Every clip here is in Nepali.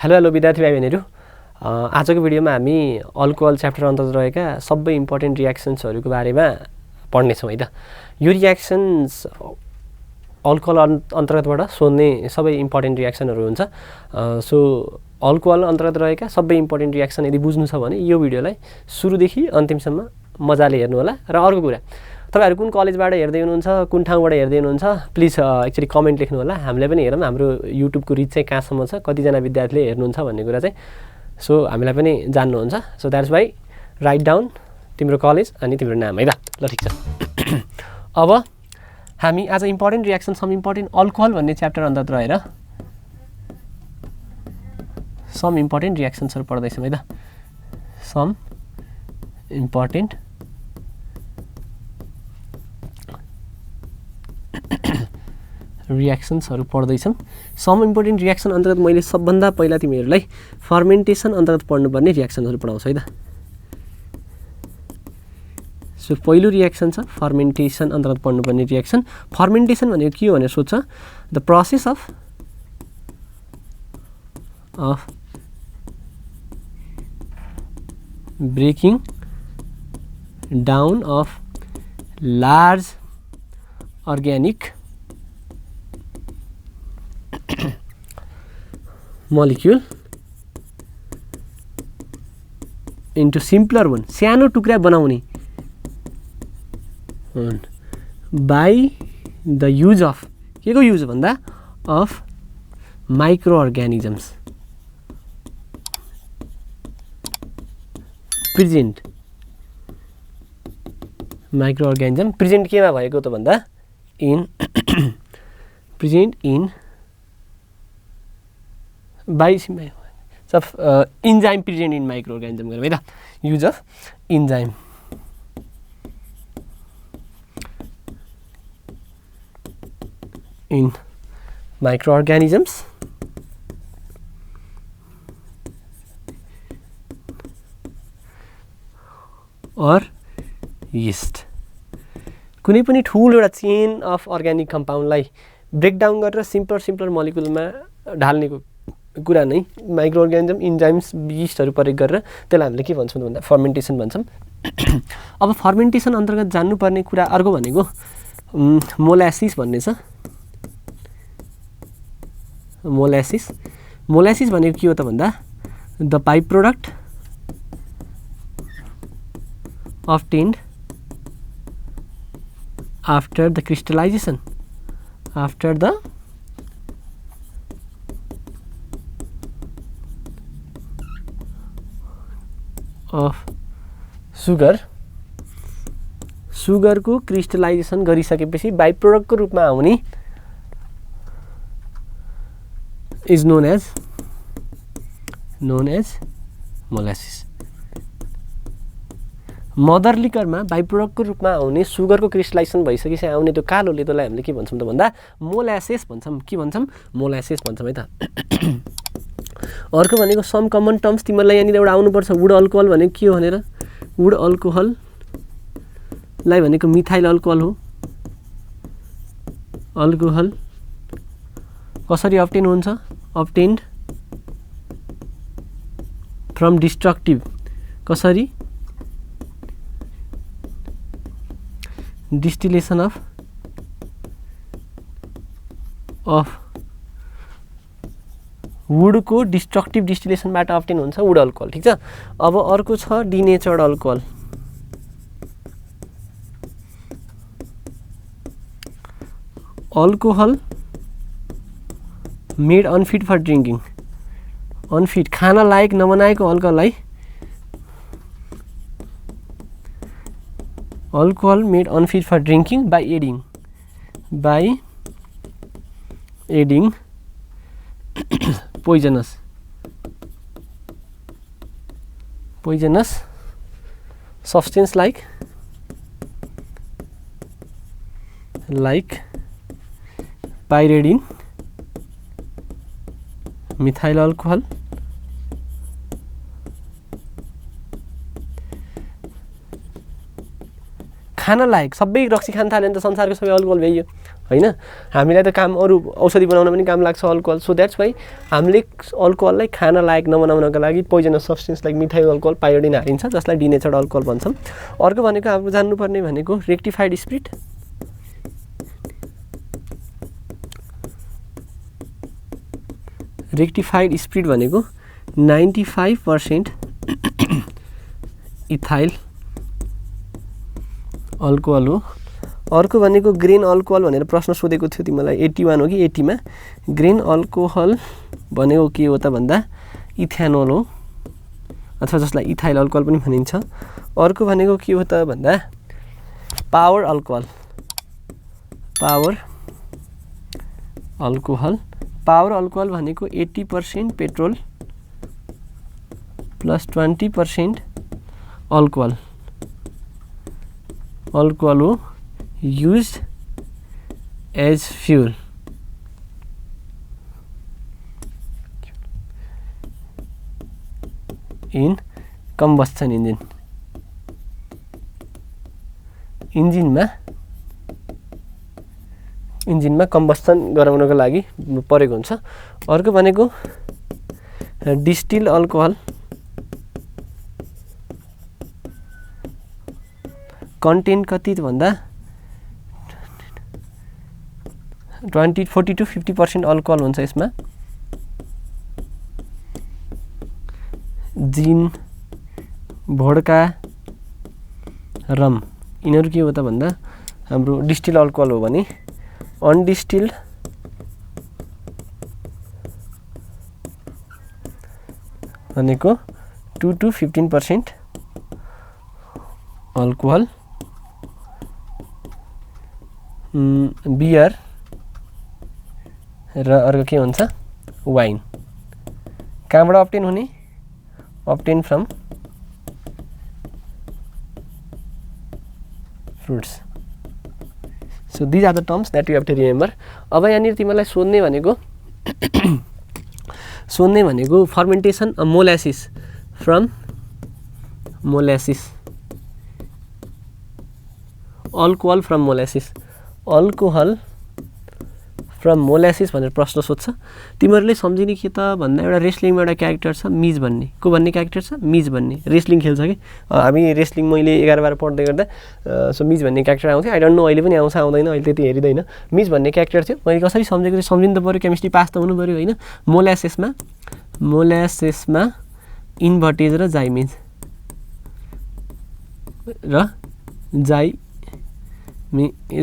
हेलो विद्यार्थी भाइ बहिनीहरू, आजको भिडियोमा हामी अल्कोहल च्याप्टर अन्तर्गत रहेका सबै इम्पोर्टेन्ट रियाक्सन्सहरूको बारेमा पढ्नेछौँ है त। यो रियाक्सन्स अल्कोहल अन्तर्गतबाट सोध्ने सबै इम्पोर्टेन्ट रियाक्सनहरू हुन्छ। सो अल्कोहल अन्तर्गत रहेका सबै इम्पोर्टेन्ट रियाक्सन यदि बुझ्नु छ भने यो भिडियोलाई सुरुदेखि अन्तिमसम्म मजाले हेर्नु होला। र अर्को कुरा, तपाईहरु कुन कलेजबाट हेर्दै हुनुहुन्छ, कुन ठाउँबाट हेर्दै हुनुहुन्छ, प्लिज एक्चुअली कमेन्ट लेख्नु होला। हामीले पनि हेरौँ हाम्रो युट्युबको रिच चाहिँ कहाँसम्म छ, कतिजना विद्यार्थीले हेर्नुहुन्छ भन्ने कुरा चाहिँ सो हामीलाई पनि जान्नुहुन्छ। So that's why write down तिम्रो कलेज अनि तिम्रो नाम है त। ल ठिक छ। अब हामी आज important reaction some important alcohol भन्ने च्याप्टर अन्तर्गत रहेर सम इम्पोर्टेन्ट रियाक्सन्सहरू पढ्दैछौँ है त। सम इम्पोर्टेन्ट रियाक्सन्सहरू पढ्दैछौँ। सम इम्पोर्टेन्ट रियाक्सन अन्तर्गत मैले सबभन्दा पहिला तिमीहरूलाई फर्मेन्टेसन अन्तर्गत पढ्नुपर्ने रियाक्सनहरू पढाउँछु है त। सो पहिलो रियाक्सन छ फर्मेन्टेसन अन्तर्गत पढ्नुपर्ने रियाक्सन। फर्मेन्टेसन भनेको के हो भनेर सोध्छ। The process of breaking down of large organic molecule into simpler one, सानो टुक्रा बनाउने by the use of, के को युज भन्दा of microorganisms present, microorganism present केमा भएको त भन्दा in present in by of enzyme present in microorganism गरौँ है त। use of enzyme in microorganisms or yeast। कुनै पनि ठुलो एउटा चेन अफ अर्ग्यानिक कम्पाउन्डलाई ब्रेकडाउन गरेर सिम्पलर मोलिकुलमा ढाल्नेको कुरा नै माइक्रो अर्ग्यानिजम इन्जाइम्स यीस्टहरू प्रयोग गरेर त्यसलाई हामीले के भन्छौँ भन्दा फर्मेन्टेसन भन्छौँ। अब फर्मेन्टेसन अन्तर्गत जान्नुपर्ने कुरा अर्को भनेको मोलासिस भन्ने छ। मोलासिस भनेको के हो त भन्दा the byproduct obtained after the crystallization of सुगरको क्रिस्टलाइजेसन गरिसकेपछि बाइ प्रोडक्टको रूपमा आउने is known as molasses. Mother लिकरमा बाइ प्रोडक्टको रूपमा आउने सुगरको क्रिस्टलाइजेसन भइसकेपछि आउने त्यो कालो लेदोलाई हामीले के भन्छौँ त भन्दा मोलासेस भन्छौँ। के भन्छौँ? मोलासेस भन्छौँ है त। अर्को भनेको सम कमन टर्म्स तिमीहरूलाई यहाँनिर एउटा आउनुपर्छ। वुड अल्कोहल भनेको के हो भनेर, वुड अल्कोहललाई भनेको मिथाइल अल्कोहल हो। अल्कोहल कसरी अब्टेन हुन्छ? अब्टेन्ड फ्रम डिस्ट्रक्टिभ, कसरी? डिस्टिलेसन अफ वुडको डिस्ट्रक्टिभ डिस्टिलेसनबाट अब्टेन हुन्छ वुड अल्कोहल। ठिक छ। अब अर्को छ denatured alcohol. Alcohol made unfit for drinking, unfit खाना लायक नबनाएको अल्कोहललाई alcohol made unfit for drinking by adding poisonous substance like pyridine, methyl alcohol, खाना लायक सबै रक्सी खान थाल्यो भने त संसारको सबै अल्कोहल भइयो। हैन हामीलाई त काम अरु औषधि बनाउन पनि काम लाग्छ अल्कोहल सो दैट्स व्हाई हामीले अल्कोहललाई खान लायक नबनाउनका लागि poisonous substance like methyl alcohol pyridine हालिन्छ जसलाई डिनेचर्ड अल्कोहल भन्छौं अर्को भनेको हाम्रो जान्नुपर्ने भनेको रेक्टिफाइड स्पिरिट रेक्टिफाइड स्पिरिट भनेको 95% इथाइल अल्कोहल हो अर्को भनेको ग्रेन अल्कोहल भनेर प्रश्न सोधेको थियो तिमीलाई 81 हो कि 80 मा ग्रेन अल्कोहल भनेको के हो त भन्दा इथेनोल हो अथवा जसलाई इथाइल अल्कोहल पनि भनिन्छ अर्को भनेको के हो त भन्दा पावर अल्कोहल पावर अल्कोहल भनेको 80% पेट्रोल प्लस 20% अल्कोहल हो used as fuel in combustion engine इन्जिनमा कम्बस्टन गराउनको लागि परेको हुन्छ अर्को भनेको डिस्टिल अल्कोहल कन्टेन्ट कति भन्दा 40 to 50% अल्कोहल हुन्छ यसमा जिन भोडका रम यिनीहरु के हो त भन्दा हाम्रो डिस्टिल अल्कोहल हो भने अनडिस्टिल्ड भनेको 2 to 15% अल्कोहल बियर र अर्को के हुन्छ वाइन कहाँबाट अब्टेन हुने obtain from fruits so these are the terms that you have to remember अब यहाँनिर तिमीलाई सोध्ने भनेको fermentation molasses from molasses alcohol from molasses alcohol from molasses भनेर प्रश्न सोध्छ तिमीहरुले सम्झिने के त भन्दा एउटा रेस्लिङमा एउटा क्यारेक्टर छ मिज भन्ने को भन्ने क्यारेक्टर छ मिज भन्ने रेस्लिङ खेल्छ कि हामी रेस्लिङ मैले 11 बार पढ्दै गर्दा सो मिज भन्ने क्यारेक्टर आउँथ्यो आई डोन्ट नो अहिले पनि आउँछ आउँदैन अहिले त्यति हेरिदैन मिज भन्ने क्यारेक्टर थियो मैले कसरी सम्झेको थिएँ सम्झिनु त पर्यो केमिस्ट्री पास त हुनु पर्यो हैन मोलासिसमा इन्भर्टेज र जाइमेज र जाइमेज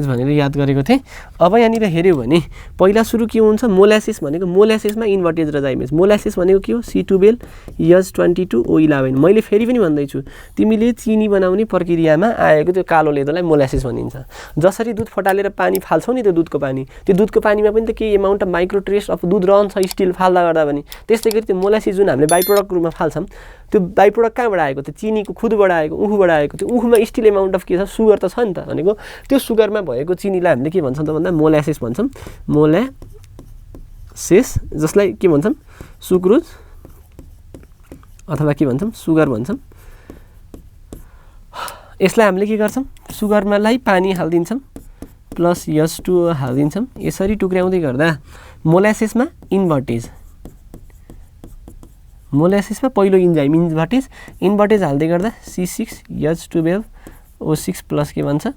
भनेर याद गरेको थिएँ अब यहाँनिर हेर्यो भने पहिला सुरु के हुन्छ मोलासिस भनेको मोलासिसमा इन्भर्टेज र जाइमेज मोलासिस भनेको के हो C12 H22 O11 मैले फेरि पनि भन्दै छु तिमीले चिनी बनाउने प्रक्रियामा आएको त्यो कालो लेदोलाई मोलासिस भनिन्छ जसरी दूध फटालेर पानी फाल्छौ नि त्यो दूधको पानीमा पनि त केही amount of micro trace of दूध रहन्छ स्टिल फाल्दा गर्दा पनि त्यस्तै गरी त्यो मोलासिस जुन हामीले बाइ प्रोडक्ट रूपमा फाल्छौं त्यो बाइ प्रोडक्ट कहाँबाट आएको त्यो चिनीको खुदबाट आएको उखुबाट आएको त्यो उखुमा स्टिल अमाउन्ट अफ के छ सुगर त छ नि त भनेको त्यो सुगरमा भएको चिनीलाई हामीले के भन्छौं त भन्दा मोलासिस भन्छौं मोलासिस जसलाई के भन्छौं सुक्रोज अथवा के भन्छौं सुगर भन्छौं यसलाई हामीले के गर्छौं सुगरमालाई पानी हाल्दिन्छौं प्लस H2O हाल्दिन्छौं यसरी टुक्र्याउँदै गर्दा मोलासिसमा इन्भर्टेज मोलासिसमा पहिलो इन्जाइम इन्भर्टेज हाल्दै गर्दा C6H12O6 प्लस के भन्छ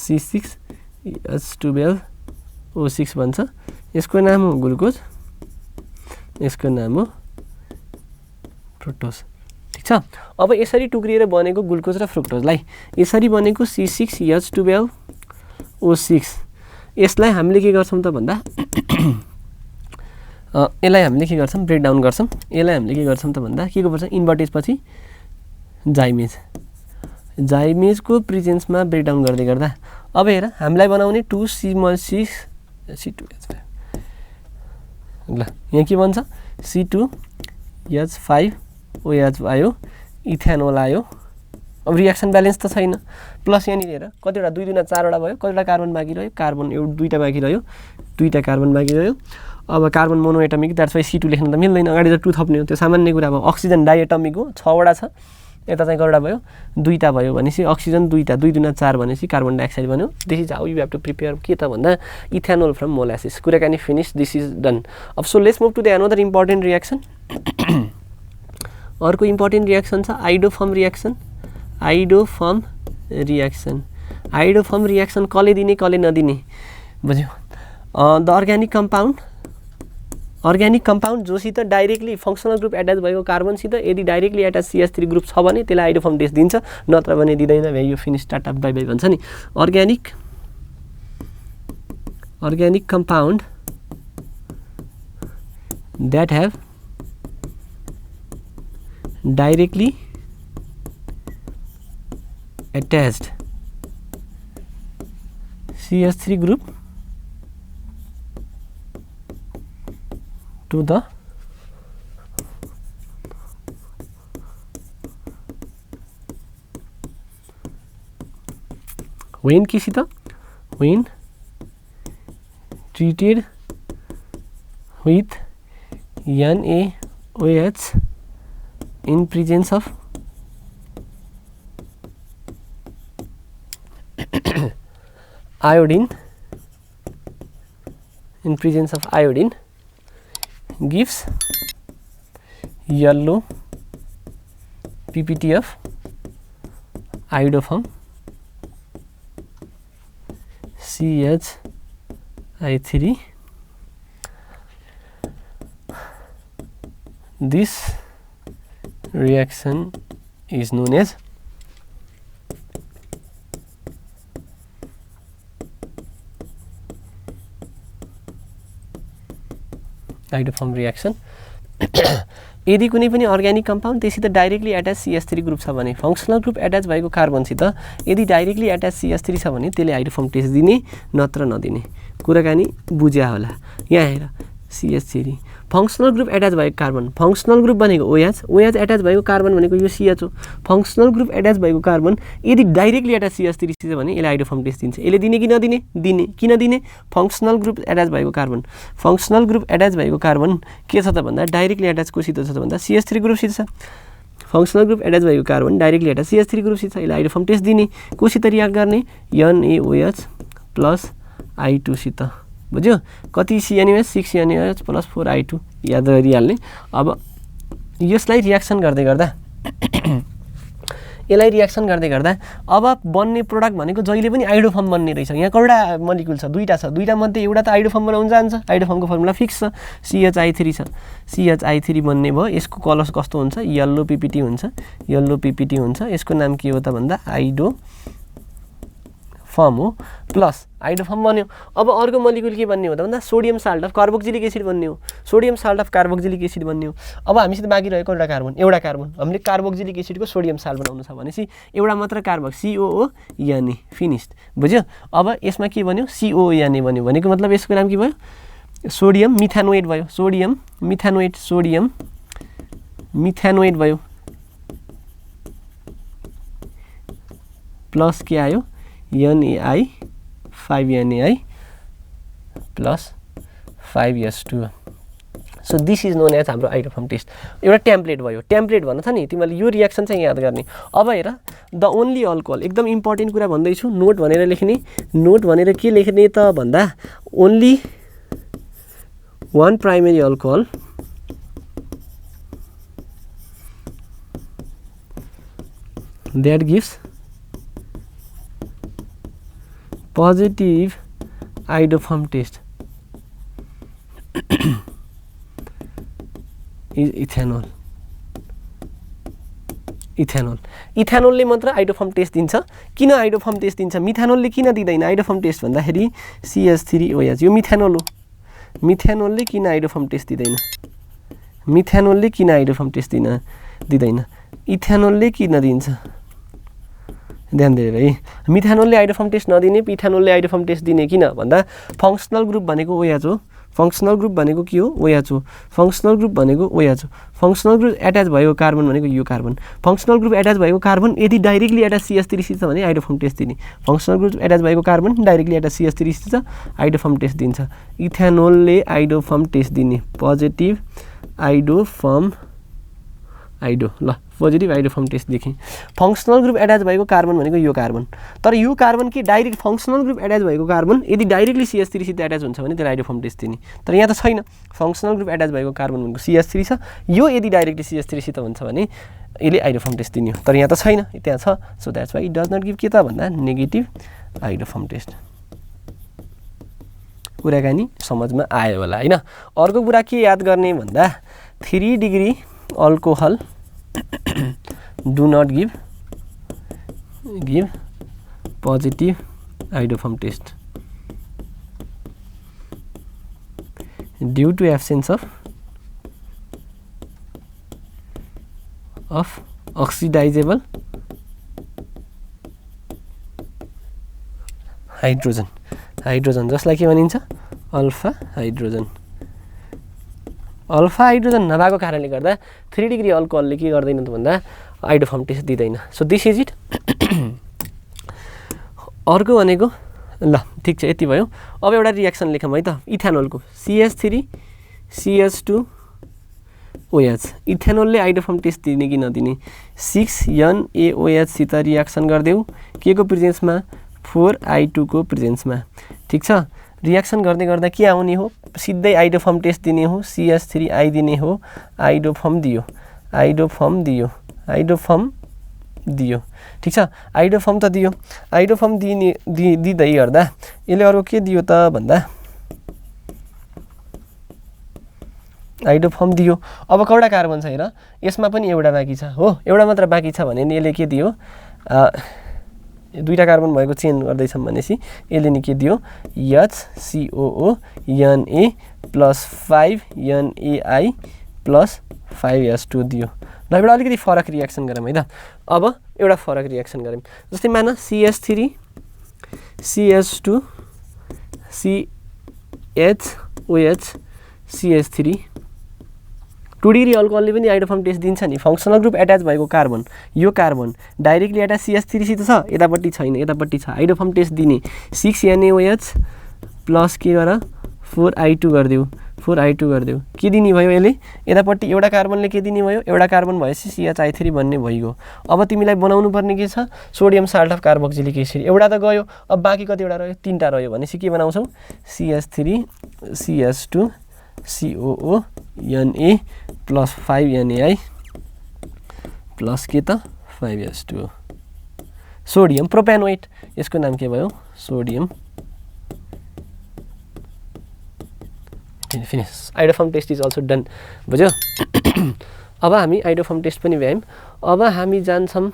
C6H12O6 भन्छ यसको नाम हो ग्लुकोज यसको नाम हो फ्रुक्टोज ठीक छ अब यसरी टुक्रिएर बनेको ग्लुकोज र फ्रुक्टोजलाई यसरी बनेको C6H12O6 यसलाई हामीले के गर्छौं त भन्दा यसलाई हामीले के गर्छौं ब्रेक डाउन गर्छौं यसलाई हामीले के गर्छौं त भन्दा के को पर्छ इन्भर्टेज पछि जाइमेजको प्रेजेन्समा ब्रेक डाउन गर्दै गर्दा अब हेर हामीलाई बनाउने 2C6C2H5 ल यहाँ के भन्छ C2H5OH आयो इथेनोल आयो अब रिएक्सन ब्यालेन्स त छैन प्लस यहाँ नि हेर कतिवटा 2 2 4 वटा भयो कतिवटा कार्बन बाँकी रह्यो कार्बन एउटा दुईटा बाँकी रह्यो दुईटा कार्बन बाँकी रह्यो अब carbon monoatomic that's why C2 लेख्न त मिल्दैन अगाडि त 2 थप्ने हो त्यो सामान्य कुरा हो अक्सिजन डाइएटमिक हो 6 वटा छ यता चाहिँ कतिवटा भयो दुईटा भयो भनेपछि अक्सिजन दुईटा 2 दुना 4 भनेपछि कार्बन डाइअक्साइड बन्यो this is how you have to prepare के त भन्दा इथेनोल फ्रम मोलासिस कुराकानी फिनिश दिस इज डन अब so let's move to the another important reaction अर्को इम्पोर्टेन्ट रिएक्सन छ आइडोफर्म रिएक्सन आइडोफर्म रिएक्सन कसले दिने कसले नदिने बुझ्यो द अर्ग्यानिक कम्पाउन्ड जोसित डाइरेक्टली फङ्सनल ग्रुप एट्याच भएको कार्बनसित यदि डाइरेक्टली एट्याच CH3 ग्रुप छ भने त्यसलाई आइडोफर्म टेस्ट दिन्छ नत्र भने दिँदैन भ्याइ यो फिनिस टाटा बाई बाई भन्छ नि organic compound that have directly attached CH3 group to the when treated with NaOH in presence of iodine gives yellow PPT of iodoform CHI3. This reaction is known as iodoform reaction यदि कुनै पनि अर्ग्यानिक कम्पाउन्ड त्यससित डाइरेक्टली एट्याच CH3 ग्रुप छ भने फङ्सनल ग्रुप एट्याच भएको कार्बनसित यदि डाइरेक्टली एट्याच CH3 छ भने त्यसले आइडोफर्म टेस्ट दिने नत्र नदिने कुराकानी बुझ्या होला यहाँ हेर CH3 फङ्सनल ग्रुप एट्याच भएको कार्बन फङ्सनल ग्रुप भनेको OH एट्याच भएको कार्बन भनेको यो CH हो फङ्सनल ग्रुप एट्याच भएको कार्बन यदि डाइरेक्टली एट्याच CH3 छ भने यसले आइडोफर्म टेस्ट दिन्छ यसले दिने कि नदिने दिने किन दिने फङ्सनल ग्रुप एट्याच भएको कार्बन के छ त भन्दा डाइरेक्टली एट्याच कोसित छ त भन्दा CH3 ग्रुपसित छ फङ्सनल ग्रुप एट्याच भएको कार्बन डाइरेक्टली एट्याच CH3 ग्रुपसित छ यसले आइडोफर्म टेस्ट दिने कोसित रियाक्ट गर्ने NaOH प्लस I2 सित बुझ्यो कति CNOH 6 CNOH प्लस 4 I2 याद गरिहाल्ने अब यसलाई रियाक्सन गर्दै गर्दा अब बन्ने प्रोडक्ट भनेको जहिले पनि आइडोफर्म बन्ने रहेछ यहाँ कौडा मोलिकुल छ दुईटा मध्ये एउटा त आइडोफर्म बनाउन जान्छ आइडोफर्मको फर्मुला फिक्स छ CHI3 छ CHI3 बन्ने भयो यसको कलर कस्तो हुन्छ येलो PPT हुन्छ यसको नाम के हो त भन्दा आइडोफर्म हो प्लस आइडोफर्म बन्यो अब अर्को मोलिकुल के बन्ने हो त भन्दा sodium salt of carboxylic acid बन्ने हो अब हामीसित बाँकी रहेको एउटा कार्बन हामीले कार्बोक्सिलिक एसिडको सोडियम साल्ट बनाउनु छ भनेपछि एउटा मात्र कार्बन COONA फिनिश्ड बुझ्यो अब यसमा के बन्यो COONA बन्यो भनेको मतलब यसको नाम के भयो सोडियम मिथानोएट भयो सोडियम मिथानोएट भयो प्लस के आयो NaI 5NaI plus 5S2 so this is known as हाम्रो आइडोफर्म टेस्ट एउटा टेम्प्लेट भयो टेम्प्लेट भन्न छ नि तिमीले यो रिएक्सन चाहिँ याद गर्ने अब हेर द ओन्ली अल्कोहल एकदम इम्पोर्टेन्ट कुरा भन्दैछु नोट भनेर के लेख्ने त भन्दा only one primary alcohol that gives positive iodoform test is ethanol. इथेनोलले मात्र आइडोफर्म टेस्ट दिन्छ किन आइडोफर्म टेस्ट दिन्छ मिथेनोलले किन दिदैन आइडोफर्म टेस्ट भन्दाखेरि CH3OH यो मिथेनोल हो मिथेनोलले किन आइडोफर्म टेस्ट दिदैन दिँदैन इथेनोलले किन दिन्छ ध्यान दिएर है मिथेनोलले आइडोफर्म टेस्ट नदिने इथेनोलले आइडोफर्म टेस्ट दिने किन भन्दा फंक्शनल ग्रुप भनेको OH हो फंक्शनल ग्रुप भनेको के हो OH हो फंक्शनल ग्रुप भनेको OH हो फंक्शनल ग्रुप एट्याच भएको कार्बन भनेको यो कार्बन फंक्शनल ग्रुप एट्याच भएको कार्बन यदि डाइरेक्टली एट्याच CH3 छ भने आइडोफर्म टेस्ट दिने फंक्शनल ग्रुप एट्याच भएको कार्बन डाइरेक्टली एट्याच CH3 छ आइडोफर्म टेस्ट दिन्छ इथेनोलले आइडोफर्म टेस्ट दिने पोजिटिभ आइडोफर्म आइडो ल पोजिटिभ हाइड्रोफर्म टेस्ट देखेँ। फङ्सनल ग्रुप एट्याच भएको कार्बन भनेको यो कार्बन, तर यो कार्बन के डाइरेक्ट फङ्सनल ग्रुप एट्याच भएको कार्बन यदि डाइरेक्टली CH3 सित एट्याच हुन्छ भने त्यो हाइड्रोफर्म टेस्ट दिने, तर यहाँ त छैन। फङ्सनल ग्रुप एट्याच भएको कार्बन भनेको CH3 छ, यो यदि डाइरेक्टली CH3 सित हुन्छ भने यसले हाइड्रोफर्म टेस्ट दिने हो, तर यहाँ त छैन, त्यहाँ छ। So that's why it does not give के त भन्दा नेगेटिभ हाइड्रोफर्म टेस्ट। कुराकानी समझमा आयो होला हैन। अर्को कुरा के याद गर्ने भन्दा 3 degree alcohol do not give positive iodoform test due to absence of oxidizable hydrogen जसलाई के भनिन्छ अल्फा हाइड्रोजन नभएको कारणले गर्दा 3 डिग्री अल्कोहलले के गर्दैन त भन्दा हाइड्रोफर्म टेस्ट दिँदैन। So this is it. अर्को भनेको ल ठिक छ, यति भयो। अब एउटा रियाक्सन लेखौँ है त, इथेनोलको CH3 CH2 OH। इथेनोलले हाइड्रोफर्म टेस्ट दिने कि नदिने? 6NaOH सित रियाक्सन गरिदेऊ के को प्रेजेन्समा 4I2 को प्रेजेन्समा। ठिक छ, रियाक्सन गर्दै गर्दा के आउने हो? सिधै हाइड्रोफर्म टेस्ट दिने हो, CH3I दिने हो, हाइड्रोफर्म दियो। ठिक छ, हाइड्रोफर्म त दियो, हाइड्रोफर्म दिँदै गर्दा यसले अरू के दियो त भन्दा हाइड्रोफर्म दियो। अब कौटा कार्बन छ हेर, यसमा पनि एउटा बाँकी छ हो, एउटा मात्र बाँकी छ भने नि यसले के दियो? दुईटा कार्बन भएको चेन्ज गर्दैछौँ भनेपछि यसले नि के दियो? HCOO Na plus 5NaI plus 5S2 दियो। ल एउटा अलिकति फरक रियाक्सन गरौँ है त। अब एउटा फरक रियाक्सन गरौँ, जस्तै मान CH3 CH2 CHOH CH3 2 degree अल्कोहलले पनि हाइड्रोफर्म टेस्ट दिन्छ नि। फङ्सनल ग्रुप एट्याच भएको कार्बन, यो कार्बन डाइरेक्टली एट्याच CH3 सित छ, यतापट्टि छैन, यतापट्टि छ, हाइड्रोफर्म टेस्ट दिने 6NaOH प्लस के गर 4I2 गरिदेऊ के दिने भयो? यसले यतापट्टि एउटा कार्बनले के दिने भयो? एउटा कार्बन भएपछि CHI3 भन्ने भइगयो। अब तिमीलाई बनाउनु पर्ने के छ? Sodium salt of carboxylic acid. एउटा त गयो, अब बाँकी कतिवटा रह्यो? 3टा रह्यो भनेपछि के बनाउँछौ? CH3 CH2 COO Na plus 5NaI plus के त 5S2 सोडियम प्रोपेनोइट। यसको नाम के भयो? Sodium. Finish, iodoform test is also done. बुझ्यो? अब हामी हाइड्रोफर्म टेस्ट पनि भ्यायौँ। अब हामी जान्छौँ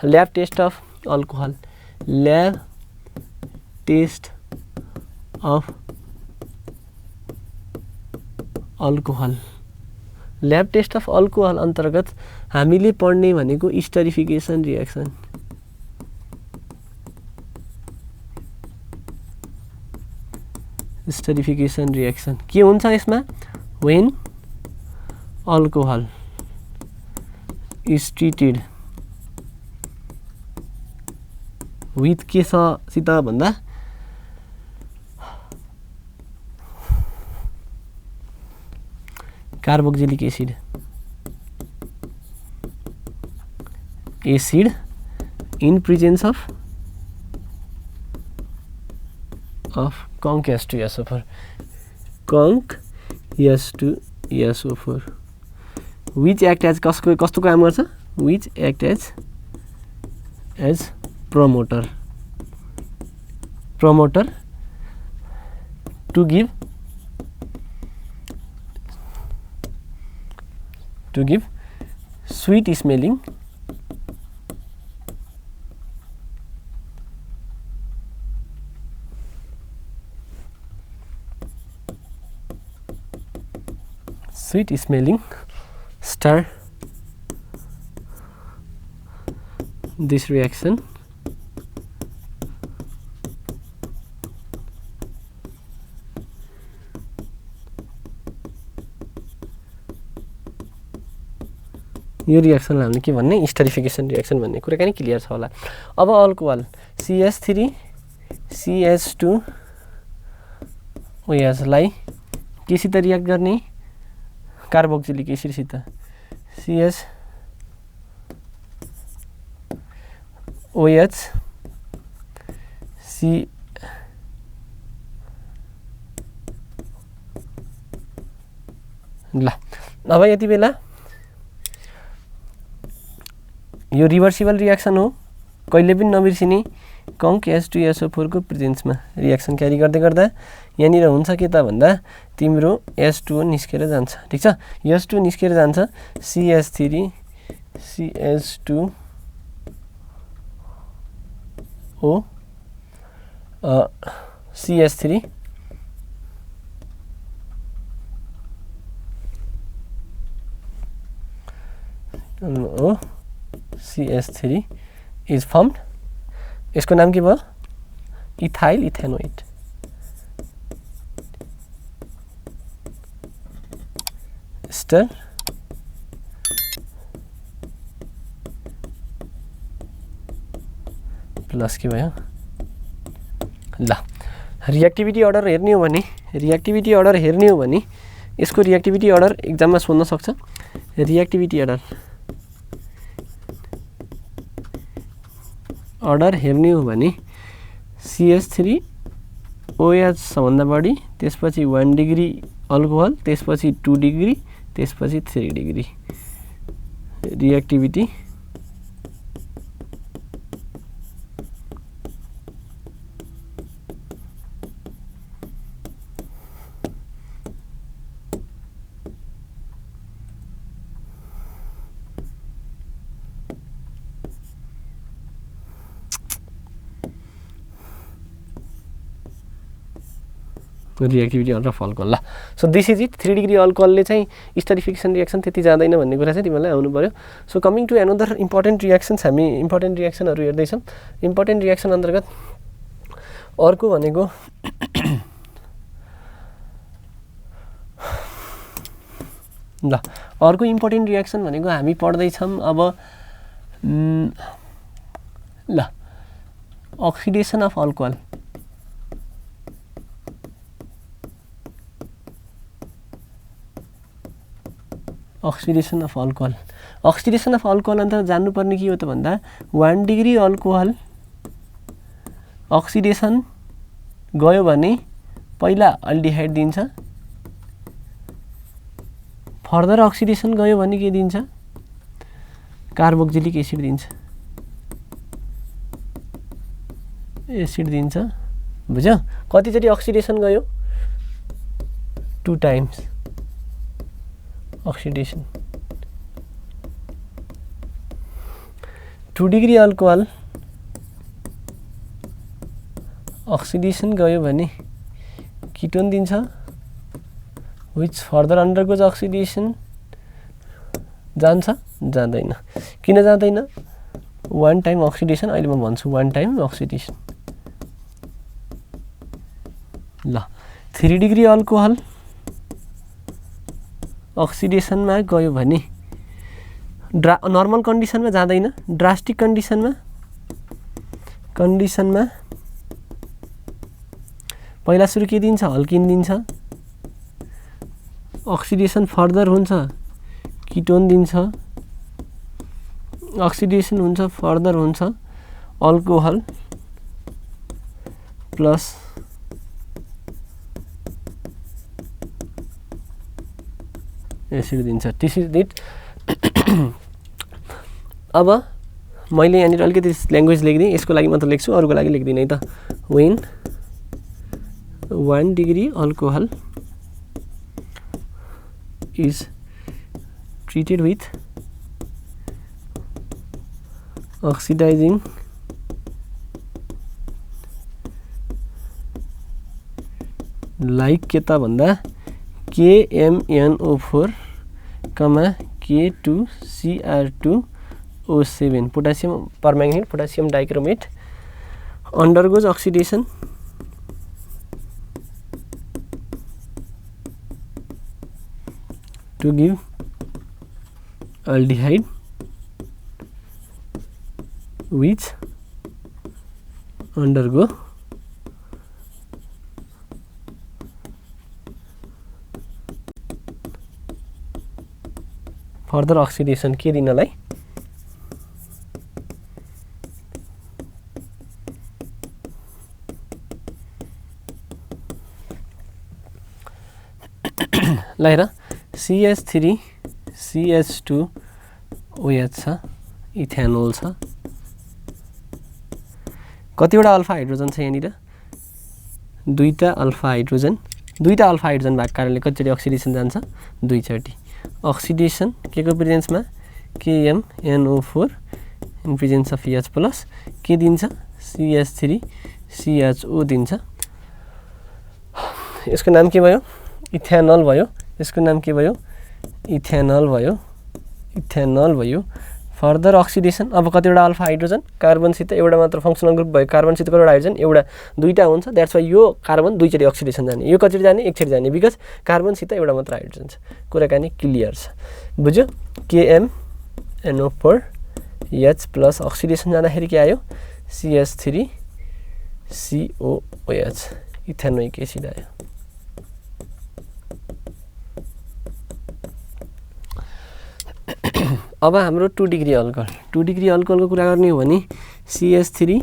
lab test of alcohol. Lab test of alcohol. Lab test of alcohol अन्तर्गत हामीले पढ्ने भनेको स्टरिफिकेसन रियाक्सन। स्टरिफिकेसन रियाक्सन के हुन्छ यसमा? When alcohol is treated with के सित भन्दा carboxylic acid in presence of conc H2SO4 conc H2SO4 which act as कस्तो काम गर्छ? which act as promoter to give sweet smelling star this reaction यो रियाक्सनलाई हामीले के भन्ने? स्टरिफिकेसन रियाक्सन भन्ने कुरा पनि क्लियर छ होला। अब अल्कोहल CH3 CH2 OH लाई केसित रियाक्ट गर्ने? कार्बोक्सिलिक एसिड सित CH OH C ल अब यति बेला यो रिभर्सिबल रियाक्सन हो, कहिले पनि नबिर्सिने। कङ्क H2SO4 को प्रेजेन्समा रियाक्सन क्यारी गर्दै गर्दा यहाँनिर हुन्छ के त भन्दा तिम्रो H2O निस्केर जान्छ, ठिक छ। H2O निस्केर जान्छ, CH3 CH2O CH3 CH3 is formed। यसको नाम के भयो? Ethyl ethanoate. स्टर प्लस के भयो? ल रिएक्टिभिटी अर्डर हेर्ने हो भने यसको रिएक्टिभिटी अर्डर एक्जाममा सोध्न सक्छ। रिएक्टिभिटी अर्डर हेर्ने हो भने CH3 OH सबभन्दा बढी, त्यसपछि 1 डिग्री अल्कोहल, त्यसपछि 2 डिग्री, त्यसपछि 3 degree reactivity reactivity order of alcohol. ल so this is it. 3 degree अल्कोहलले चाहिँ स्टरिफिकेसन रिएक्सन त्यति जाँदैन भन्ने कुरा चाहिँ तिमीलाई आउनु पर्यो। So coming to another important reactions, हामी इम्पोर्टेन्ट रिएक्सनहरू हेर्दैछौँ। इम्पोर्टेन्ट रिएक्सन अन्तर्गत अर्को भनेको ल अर्को इम्पोर्टेन्ट रिएक्सन भनेको हामी पढ्दैछौँ अब ल oxidation of alcohol. Oxidation of alcohol अन्त जान्नुपर्ने के हो त भन्दा 1 डिग्री अल्कोहल अक्सिडेसन गयो भने पहिला अल्डिहाइड दिन्छ, फर्दर अक्सिडेसन गयो भने के दिन्छ? कार्बोक्जिलिक एसिड दिन्छ। बुझ्यौ? कतिचोटि अक्सिडेसन गयो? 2 times oxidation. 2 degree alcohol oxidation गयो भने कीटोन दिन्छ, which further undergoes oxidation। जाँदैन। किन जाँदैन? 1 टाइम अक्सिडेसन। अहिले म भन्छु 1 टाइम अक्सिडेसन। ल 3 डिग्री अल्कोहल अक्सिडेसनमा गयो भने नर्मल कन्डिसनमा जाँदैन, ड्रास्टिक कन्डिसनमा पहिला सुरु के दिन्छ? अल्किन दिन्छ, अक्सिडेसन फर्दर हुन्छ कीटोन दिन्छ, अक्सिडेसन हुन्छ फर्दर हुन्छ अल्कोहल प्लस एसिड दिन्छ। This is it. अब मैले यहाँनिर अलिकति ल्याङ्ग्वेज लेखिदिएँ, यसको लागि मात्र लेख्छु, अरूको लागि लेख्दिनँ है त। When 1 degree alcohol is treated with oxidizing like के त भन्दा KMnO4, K2Cr2O7 potassium permanganate, potassium dichromate undergoes oxidation to give aldehyde which undergo further oxidation के दिनलाई ल हेर CH3 CH2 OH छ इथेनोल छ कतिवटा अल्फा हाइड्रोजन छ यहाँनिर दुईटा अल्फा हाइड्रोजन भएको कारणले कतिचोटि अक्सिडेसन जान्छ दुईचोटि अक्सिडेसन के को प्रेजेन्समा KMNO4 in presence of H plus के दिन्छ CH3 CHO दिन्छ यसको नाम के भयो इथेनल भयो यसको नाम के भयो इथेनल भयो फर्दर अक्सिडेसन अब कतिवटा अल्फा हाइड्रोजन कार्बनसित एउटा मात्र फंक्सनल ग्रुप भयो कार्बनसित कतिवटा हाइड्रोजन एउटा दुईटा हुन्छ दैट्स वाइ यो कार्बन दुईचोटि अक्सिडेसन जाने यो कतिचोटि जाने एकचोटि जाने बिकज कार्बनसित एउटा मात्र हाइड्रोजन छ कुराकानी क्लियर छ बुझ्यो KMNO4 H प्लस अक्सिडेसन जाँदाखेरि के आयो CH3 COOH इथेनोइक एसिड आयो अब हाम्रो 2 डिग्री अल्कोहलको कुरा गर्ने हो भने CH3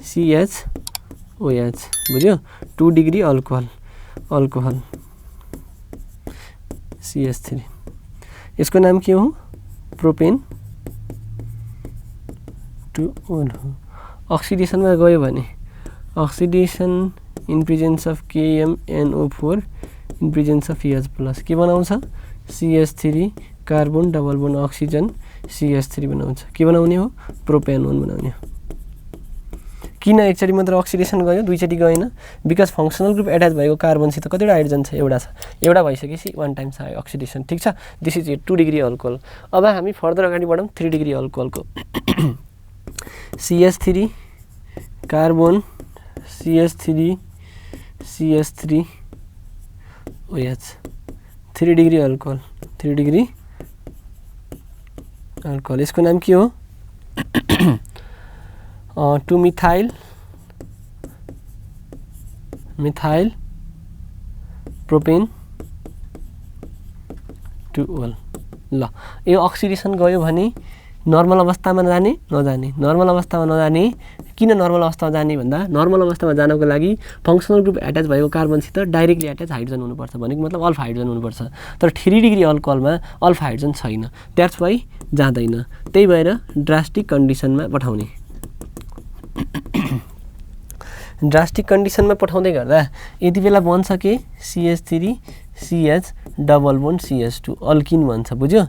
CHOH बुझ्यो 2 डिग्री अल्कोहल CH3 यसको नाम के हो प्रोपेन 2 ओल हो अक्सिडेसनमा गयो भने oxidation in presence of KMNO4 in presence of H plus के बनाउँछ CH3 carbon double bond oxygen CH3 बनाउँछ के बनाउने हो प्रोपेनोन बनाउने हो किन एकचोटि मात्र अक्सिडेसन गयो दुईचोटि गएन बिकज फंक्सनल ग्रुप एट्याच भएको कार्बनसित कतिवटा हाइड्रोजन छ एउटा भइसकेपछि 1 टाइम्स आयो अक्सिडेसन ठीक छ दिस इज 2 डिग्री अल्कोहल अब हामी फर्दर अगाडि बढौँ 3 डिग्री अल्कोहलको CH3 carbon CH3 OH 3 degree alcohol यसको नाम के हो 2 मिथाइल प्रोपेन 2 ओल ल यो अक्सिडेसन गयो भने नर्मल अवस्थामा नजाने किन नर्मल अवस्थामा जाने भन्दा नर्मल अवस्थामा जानको लागि फंक्सनल ग्रुप एट्याच भएको कार्बनसित डाइरेक्टली एट्याच हाइड्रोजन हुनुपर्छ भनेको मतलब अल्फा हाइड्रोजन हुनुपर्छ तर 3 डिग्री अल्कोहलमा अल्फा हाइड्रोजन छैन दैट्स वाइ जाँदैन त्यही भएर ड्रास्टिक कन्डिसनमा पठाउने ड्रास्टिक कन्डिसनमा पठाउँदै गर्दा यति बेला बन्छ के CH3 CH double bond CH2 alkene बन्छ बुझ्यो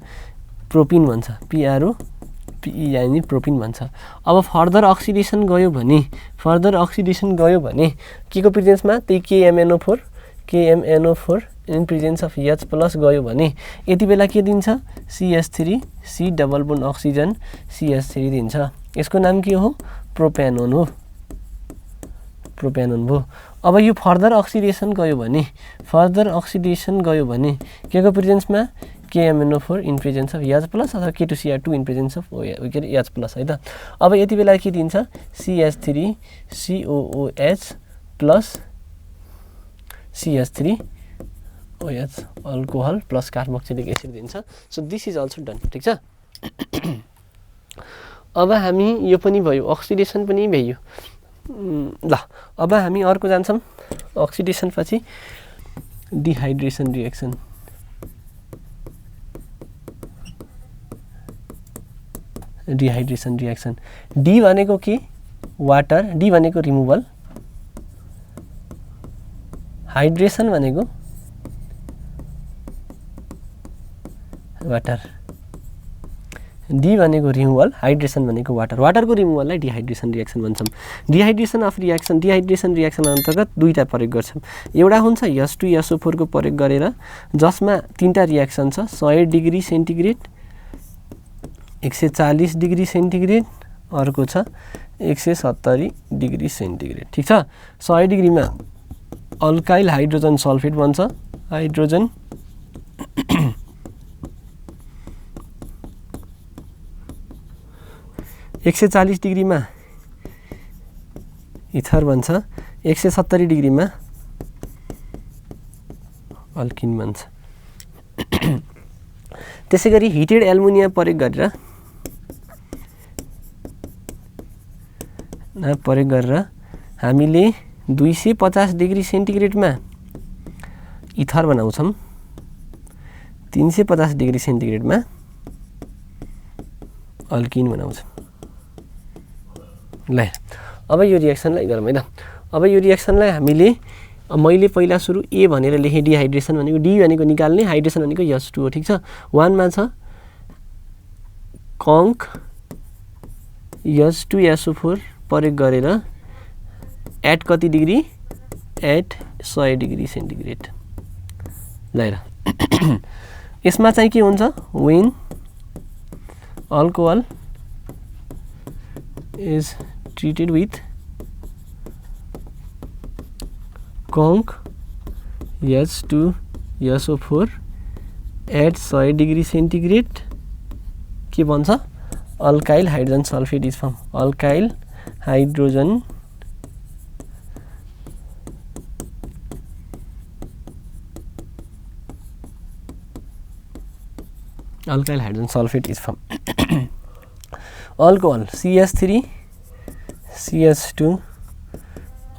प्रोपिन बन्छ PROPE यानी प्रोपिन भन्छ अब फर्दर अक्सिडेसन गयो भने के को प्रेजेन्समा त्यही KMNO4 in presence of H plus गयो भने यति बेला के दिन्छ CH3 C double bond oxygen CH3 दिन्छ यसको नाम के हो प्रोपेनोन भयो अब यो फर्दर अक्सिडेसन गयो भने के को प्रेजेन्समा KMNO4 in presence of H plus अथवा K2Cr2 in presence of H plus है त अब यति बेला के दिन्छ CH3 COOH plus CH3 OH alcohol plus carboxylic acid दिन्छ so this is also done ठीक छ अब हामी यो पनि भयो अक्सिडेसन पनि भयो ल अब हामी अर्को जान्छौं अक्सिडेसन पछि डिहाइड्रेसन रिएक्सन डी भनेको के वाटर डी भनेको रिमुभल हाइड्रेसन भनेको वाटर डी भनेको रिमुभल हाइड्रेसन भनेको वाटरको रिमुभललाई डिहाइड्रेसन रिएक्सन भन्छौं डिहाइड्रेसन रिएक्सन अन्तर्गत दुईटा प्रयोग गर्छौं एउटा हुन्छ H2SO4 को प्रयोग गरेर जसमा तीनटा रिएक्सन छ 100 डिग्री सेन्टिग्रेड 140 डिग्री सेन्टिग्रेड अर्को छ 170 डिग्री सेन्टिग्रेड ठीक छ 100 डिग्रीमा अल्काइल हाइड्रोजन सल्फेट बन्छ हाइड्रोजन 140 डिग्रीमा इथर बन्छ 170 डिग्रीमा अल्किन बन्छ त्यसैगरी हिटेड एल्युमिनियम प्रयोग गरेर हामीले 250 डिग्री सेन्टिग्रेडमा इथर बनाउँछौं 350 डिग्री सेन्टिग्रेडमा अल्किन बनाउँछ। ल अब यो रिएक्सनलाई गरौँ है त। अब यो रिएक्सनलाई हामीले मैले पहिला सुरु ए भनेर लेखेँ, डिहाइड्रेसन भनेको, डी भनेको निकाल्ने, हाइड्रेसन भनेको H2 हो, ठिक छ। 1 मा छ कङ्क H2SO4 प्रयोग गरेर एट कति डिग्री, एट 100 डिग्री सेन्टिग्रेड। ल हेर यसमा चाहिँ के हुन्छ, when alcohol is treated with conc H2SO4 at 100 degree centigrade के भन्छ, alkyl hydrogen sulphate is form. Alkyl hydrogen sulphate is form. Alcohol CH3 CH2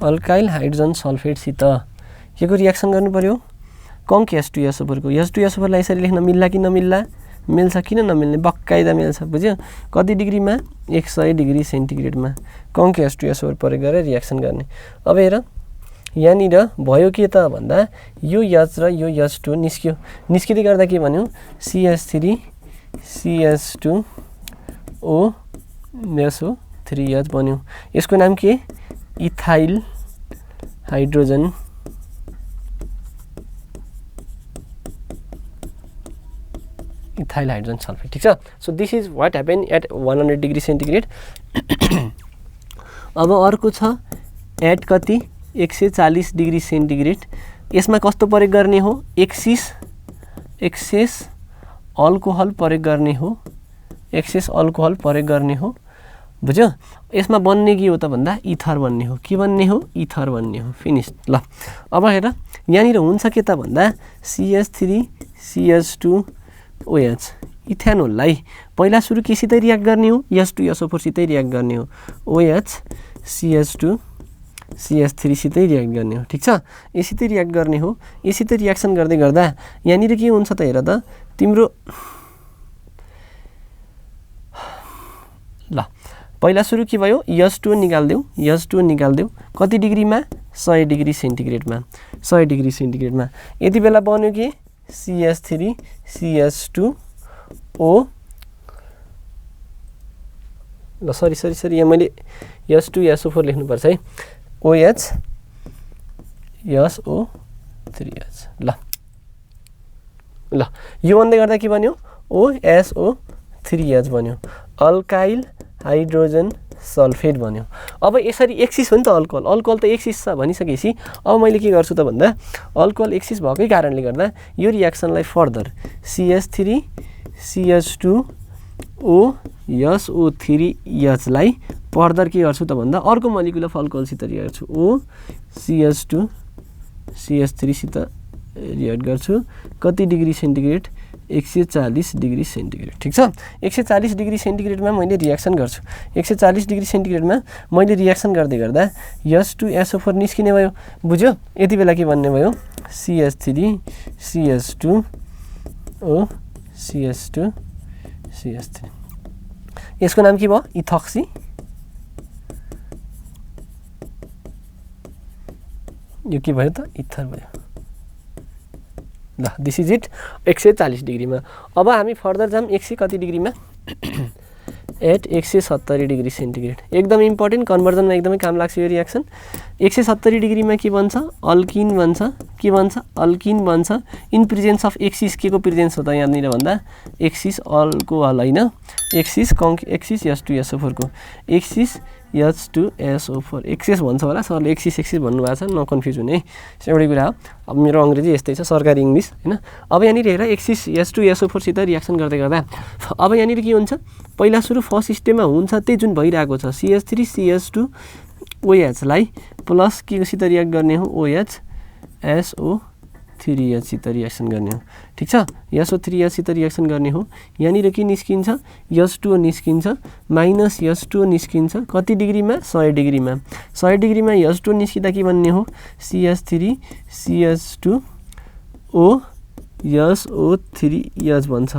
alkyl hydrogen सल्फेटसित के को रिएक्सन गर्नु पर्यो, कङ्क H2SO4 को। H2SO4 लाई यसरी लेख्न मिल्ला कि नमिल्ला, मिल्छ, किन नमिल्ने, बक्काइदा मिल्छ, बुझ्यो। कति डिग्रीमा, 100 डिग्री सेन्टिग्रेडमा कङ्क H2SO4 प्रयोग गरेर रिएक्सन गर्ने। अब हेर यहाँनिर भयो के त भन्दा यो H र यो H2 निस्क्यो, निस्किँदै गर्दा के भन्यो, CH3 CH2 O SO3H बन्यो। यसको नाम के, इथाइल हाइड्रोजन सल्फेट, ठिक छ। So this is what happen at 100 degree centigrade. अब अर्को छ एट कति, 140 डिग्री सेन्टिग्रेड। यसमा कस्तो प्रयोग गर्ने हो, एक्सेस अल्कोहल प्रयोग गर्ने हो, एक्सेस अल्कोहल प्रयोग गर्ने हो, बुझ्यो। यसमा बन्ने के हो त भन्दा इथर बन्ने हो, के बन्ने हो, इथर बन्ने हो, फिनिश। ल अब हेर यहाँनिर हुन्छ के त भन्दा CH3 CH2 OH इथेनोललाई पहिला सुरु केसित रियाक्ट गर्ने हो, H2SO4 सितै रियाक्ट गर्ने हो, OH CH2 CH3 सितै रियाक्ट गर्ने हो, ठिक छ। यसितै रियाक्ट गर्ने हो, यसितै रियाक्सन गर्दै गर्दा यहाँनिर के हुन्छ त हेर त तिम्रो, ल पहिला सुरु के भयो, H2 निकाल्देऊ कति डिग्रीमा, 100 डिग्री सेन्टिग्रेडमा, 100 डिग्री सेन्टिग्रेडमा। यति बेला बन्यो कि CH3 CH2 O, ल सरी यहाँ मैले H2SO4 लेख्नुपर्छ है, OH SO3H। ल यो भन्दै गर्दा के बन्यो, OSO3H बन्यो, अल्काइल हाइड्रोजन सल्फेट बन्यो। अब यसरी एक्सिस हो नि त अल्कोहल त एक्सिस छ भनिसकेपछि अब मैले के गर्छु त भन्दा अल्कोहल एक्सिस भएकै कारणले गर्दा यो रिएक्सनलाई further CH3 CH2 O SO3H लाई फर्दर के गर्छु त भन्दा अर्को मोलिकुल अफ अल्कोहलसित रिएक्ट गर्छु, O CH2 CH3 सित रिएक्ट गर्छु, कति डिग्री सेन्टिग्रेड, 140 डिग्री सेन्टिग्रेड, ठिक छ। 140 डिग्री सेन्टिग्रेडमा मैले रिएक्सन गर्छु, 140 डिग्री सेन्टिग्रेडमा मैले रिएक्सन गर्दै गर्दा H2SO4 निस्किने भयो, बुझ्यो। यति बेला के भन्ने भयो, CH3 CH2 O CH2 CH3, यसको नाम के भयो, इथक्सी, यो के भयो त, इथर भयो। ल दिस इज इट 140 डिग्रीमा। अब हामी फर्दर जाम 100 कति डिग्रीमा, एट 170 डिग्री सेन्टिग्रेड। एकदम इम्पोर्टेन्ट, कन्भर्जनमा एकदमै काम लाग्छ यो रिएक्सन। 170 डिग्रीमा के बन्छ, अल्किन बन्छ, के बन्छ, अल्किन बन्छ, इन प्रेजेन्स अफ एक्सिस, के को प्रेजेन्स हो त यहाँनिर भन्दा एक्सिस अल्कोहल हैन, एक्सिस H2SO4 को, एक्सिस H2SO4, एक्सेस भन्छ होला सरले, एक्सिस भन्नुभएको छ, नकन्फ्युज हुने एउटै कुरा हो। अब मेरो अङ्ग्रेजी यस्तै छ, सरकारी इङ्ग्लिस हैन। अब यहाँनिर हेर एक्सिस H2SO4 सित रिएक्सन गर्दै गर्दा अब यहाँनिर के हुन्छ, पहिला सुरु फर्स्ट स्टेपमा हुन्छ त्यही जुन भइरहेको छ, CH3 CH2 OH लाई प्लस के सित रिएक्ट गर्ने हो, OH SO3H सित रिएक्सन गर्ने हो, ठिक छ। SO3H सित रिएक्सन गर्ने हो, यहाँनिर के निस्किन्छ, H2O निस्किन्छ, माइनस H2O निस्किन्छ, कति डिग्रीमा, 100 डिग्रीमा। 100 डिग्रीमा H2O निस्किँदा के भन्ने हो, CH3 CH2 O SO3H भन्छ,